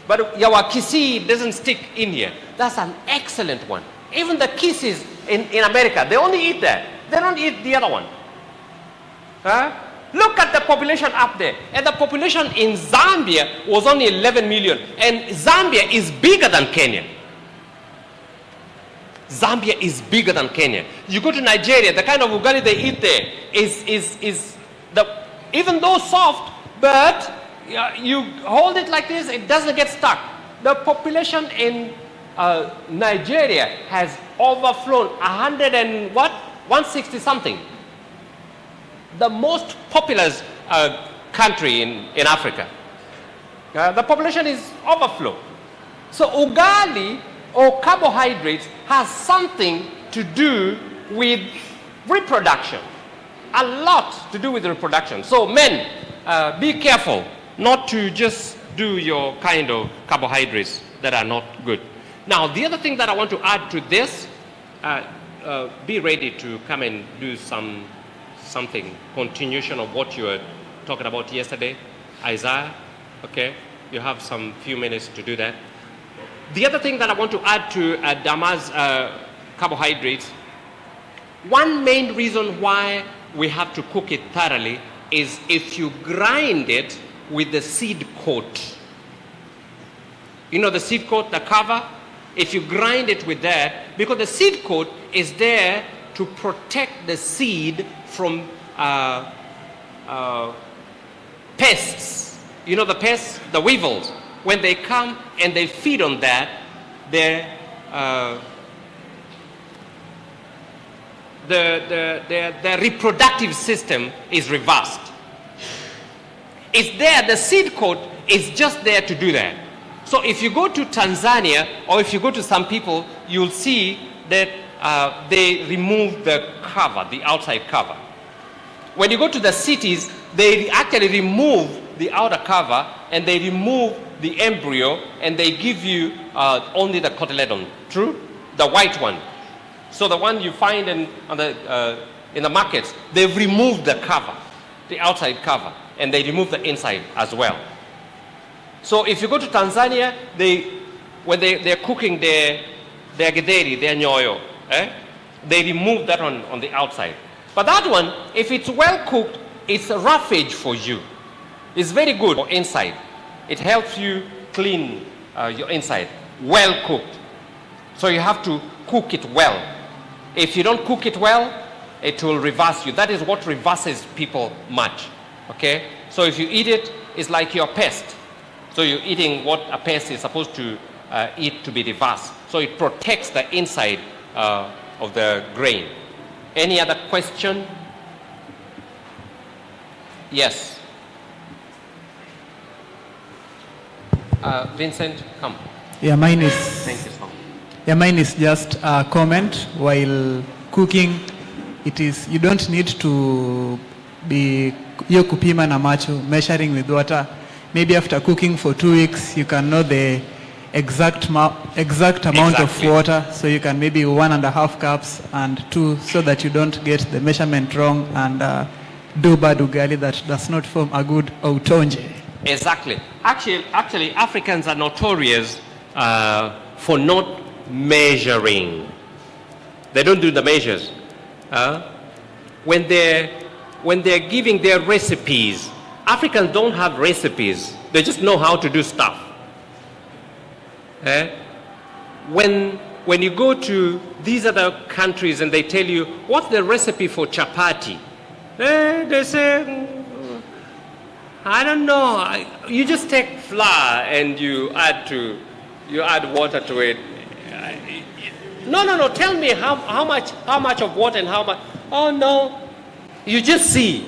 Speaker 1: But yawa Kisii doesn't stick in here. That's an excellent one. Even the Kisiis in America, they only eat that. They don't eat the other one. Look at the population up there. And the population in Zambia was only 11 million. And Zambia is bigger than Kenya. Zambia is bigger than Kenya. You go to Nigeria, the kind of ugali they eat there is even though soft, but you hold it like this, it doesn't get stuck. The population in Nigeria has overflown 160 something. The most populous country in Africa. The population is overflow. So ugali or carbohydrates has something to do with reproduction. A lot to do with reproduction. So men, be careful not to just do your kind of carbohydrates that are not good. Now, the other thing that I want to add to this, be ready to come and do something, continuation of what you were talking about yesterday. Isaiah, okay? You have some few minutes to do that. The other thing that I want to add to Dama's carbohydrates, one main reason why we have to cook it thoroughly is if you grind it with the seed coat. You know the seed coat, the cover? If you grind it with that, because the seed coat is there to protect the seed from pests. You know the pests, the weevils. When they come and they feed on that, their reproductive system is reversed. It's there, the seed coat is just there to do that. So if you go to Tanzania, or if you go to some people, you'll see that they remove the cover, the outside cover. When you go to the cities, they actually remove the outer cover and they remove the embryo and they give you only the cotyledon. True? The white one. So the one you find in the markets, they've removed the cover, the outside cover, and they remove the inside as well. So if you go to Tanzania, when they're cooking their githeri, their nyoyo, they remove that on the outside. But that one, if it's well cooked, it's a roughage for you. It's very good for inside. It helps you clean your inside. Well cooked. So you have to cook it well. If you don't cook it well, it will reverse you. That is what reverses people much. Okay? So if you eat it, it's like your pest. So you're eating what a pest is supposed to eat to be reversed. So it protects the inside of the grain. Any other question? Yes. Vincent, come.
Speaker 12: Yeah, mine is.
Speaker 1: Thank you so much.
Speaker 12: Yeah, mine is just a comment. While cooking, it is you don't need to be hiyo kupima na macho, measuring with water. Maybe after cooking for 2 weeks, you can know the exact amount of water. So you can maybe 1.5 cups and 2, so that you don't get the measurement wrong and do bad ugali that does not form a good autonje.
Speaker 1: Exactly. Actually, Africans are notorious for not measuring. They don't do the measures. When they're giving their recipes, Africans don't have recipes. They just know how to do stuff. When you go to these other countries and they tell you, what's the recipe for chapati? They say, I don't know. You just take flour and you add water to it. No. Tell me how much of water and how much. Oh no, you just see.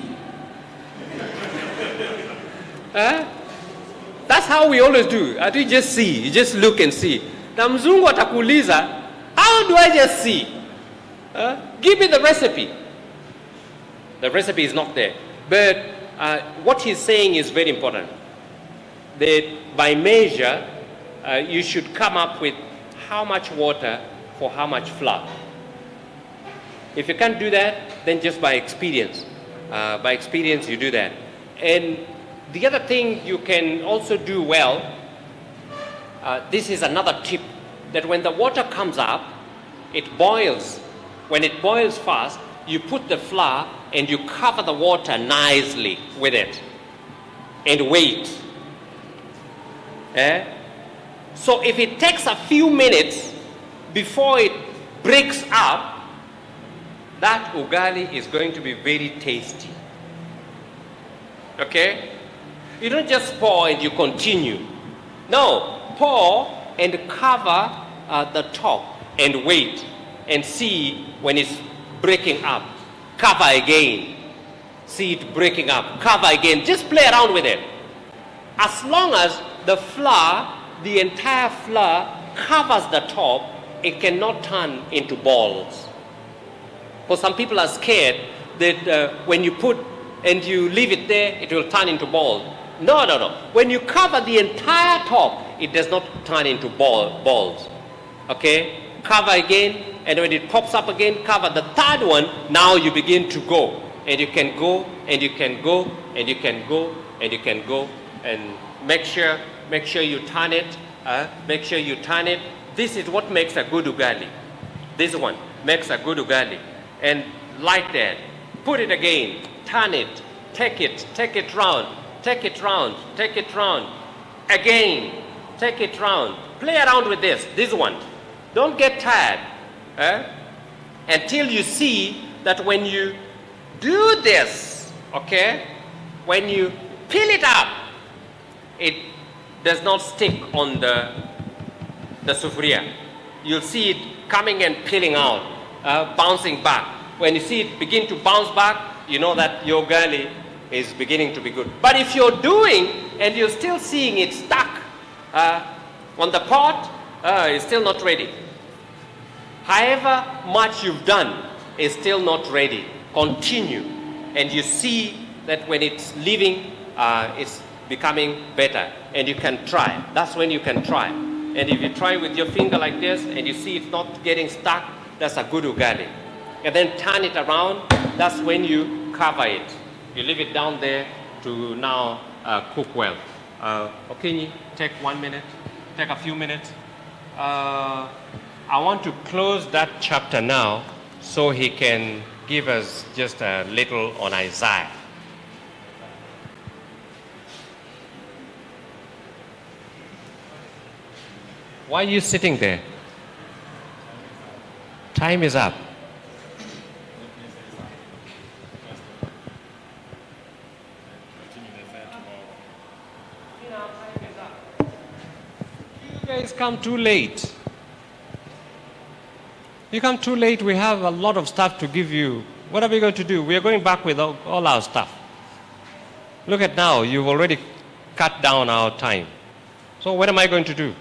Speaker 1: That's how we always do. You just see. You just look and see. Na mzungu atakuuliza, how do I just see? Give me the recipe. The recipe is not there. But what he's saying is very important. That by measure, you should come up with how much water for how much flour. If you can't do that, then just by experience. By experience, you do that. And the other thing you can also do well, this is another tip, that when the water comes up, it boils. When it boils fast, you put the flour and you cover the water nicely with it and wait. So if it takes a few minutes before it breaks up, that ugali is going to be very tasty. Okay? You don't just pour and you continue. No, pour and cover the top and wait and see when it's breaking up. Cover again. See it breaking up. Cover again. Just play around with it. As long as the flour, the entire flour covers the top, it cannot turn into balls. For some people are scared that when you put and you leave it there, it will turn into balls. No. When you cover the entire top, it does not turn into balls. Okay? Cover again, and when it pops up again, cover the third one. Now you begin to go. And you can go, and you can go, and you can go, and you can go. And make sure you turn it. Make sure you turn it. This is what makes a good ugali. This one makes a good ugali. And like that. Put it again. Turn it. Take it round. Take it round. Take it round. Again. Take it round. Play around with this one. Don't get tired. Until you see that when you do this, okay, when you peel it up, it does not stick on the sufuria. You'll see it coming and peeling out, bouncing back. When you see it begin to bounce back, you know that your ugali is beginning to be good. But if you're doing and you're still seeing it stuck, On the pot, it's still not ready. However much you've done is still not ready. Continue. And you see that when it's leaving, it's becoming better. And you can try. That's when you can try. And if you try with your finger like this and you see it's not getting stuck, that's a good ugali. And then turn it around, that's when you cover it. You leave it down there to now cook well. Okinyi, take 1 minute, take a few minutes. I want to close that chapter now so he can give us just a little on Isaiah. Why are you sitting there? Time is up. You guys come too late. You come too late, we have a lot of stuff to give you. What are we going to do? We are going back with all our stuff. Look at now, you've already cut down our time. So what am I going to do?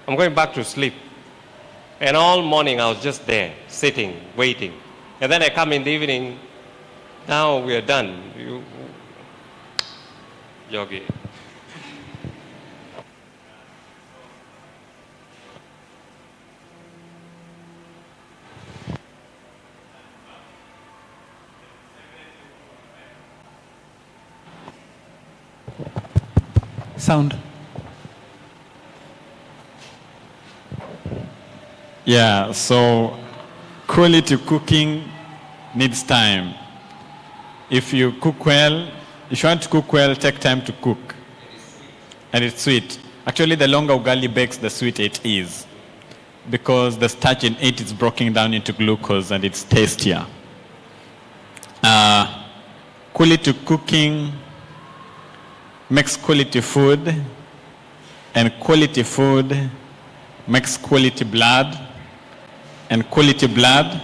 Speaker 1: I'm going back to sleep. And all morning I was just there, sitting, waiting. And then I come in the evening, now we are done. Yogi.
Speaker 12: Sound.
Speaker 6: Yeah, so quality cooking needs time. If you cook well, if you want to cook well, take time to cook. And it's sweet. Actually, the longer ugali bakes, the sweeter it is. Because the starch in it is broken down into glucose and it's tastier. Quality cooking makes quality food, and quality food makes quality blood, and quality blood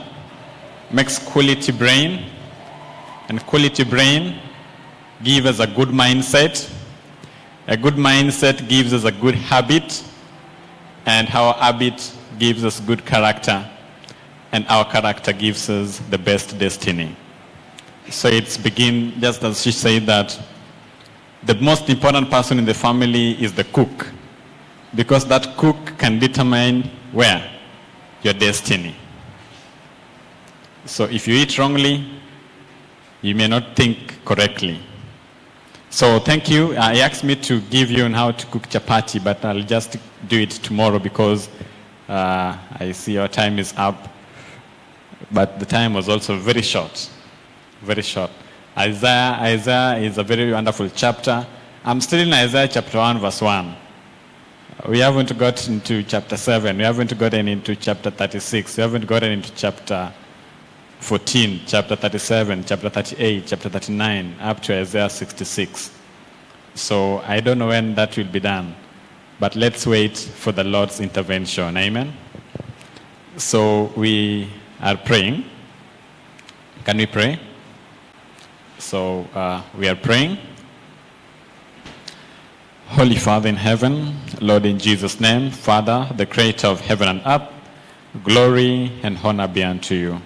Speaker 6: makes quality brain, and quality brain gives us a good mindset. A good mindset gives us a good habit, and our habit gives us good character, and our character gives us the best destiny. So it's begin, just as she said, that the most important person in the family is the cook, because that cook can determine where? Your destiny. So if you eat wrongly, you may not think correctly. So thank you. He asked me to give you on how to cook chapati, but I'll just do it tomorrow because I see your time is up. But the time was also very short, very short. Isaiah is a very wonderful chapter. I'm still in Isaiah chapter 1, verse 1. We haven't got into chapter 7. We haven't gotten into chapter 36. We haven't gotten into chapter 14, chapter 37, chapter 38, chapter 39, up to Isaiah 66. So I don't know when that will be done. But let's wait for the Lord's intervention. Amen? So we are praying. Can we pray? So we are praying. Holy Father in heaven, Lord, in Jesus' name, Father, the creator of heaven and earth, glory and honor be unto you.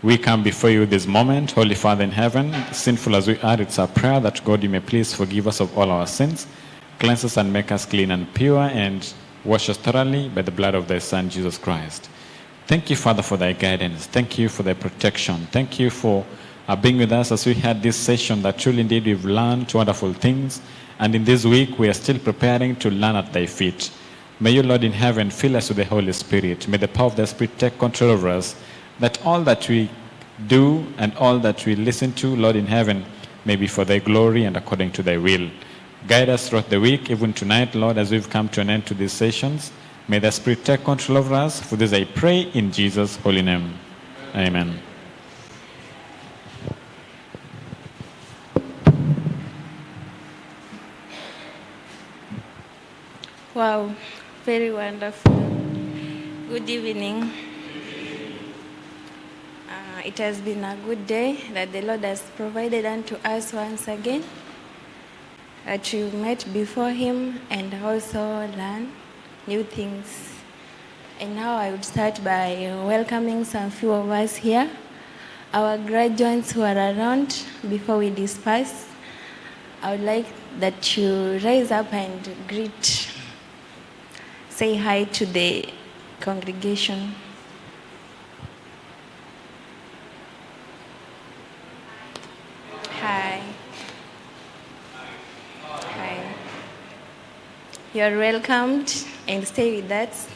Speaker 6: We come before you this moment, Holy Father in heaven, sinful as we are, it's our prayer that God, you may please forgive us of all our sins, cleanse us and make us clean and pure, and wash us thoroughly by the blood of thy Son, Jesus Christ. Thank you, Father, for thy guidance. Thank you for thy protection. Thank you for being with us as we had this session, that truly indeed we've learned wonderful things. And in this week, we are still preparing to learn at thy feet. May you, Lord in heaven, fill us with the Holy Spirit. May the power of the Spirit take control over us, that all that we do and all that we listen to, Lord in heaven, may be for thy glory and according to thy will. Guide us throughout the week, even tonight, Lord, as we've come to an end to these sessions. May the Spirit take control over us. For this I pray in Jesus' holy name. Amen.
Speaker 13: Wow, very wonderful. Good evening. It has been a good day that the Lord has provided unto us once again. that you met before him and also learn new things. And now I would start by welcoming some few of us here, our graduates who are around. Before we disperse, I would like that you rise up and greet, say hi to the congregation. Hi. Hi. You are welcomed and stay with us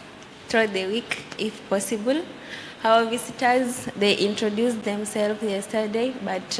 Speaker 13: throughout the week if possible. Our visitors, they introduced themselves yesterday, but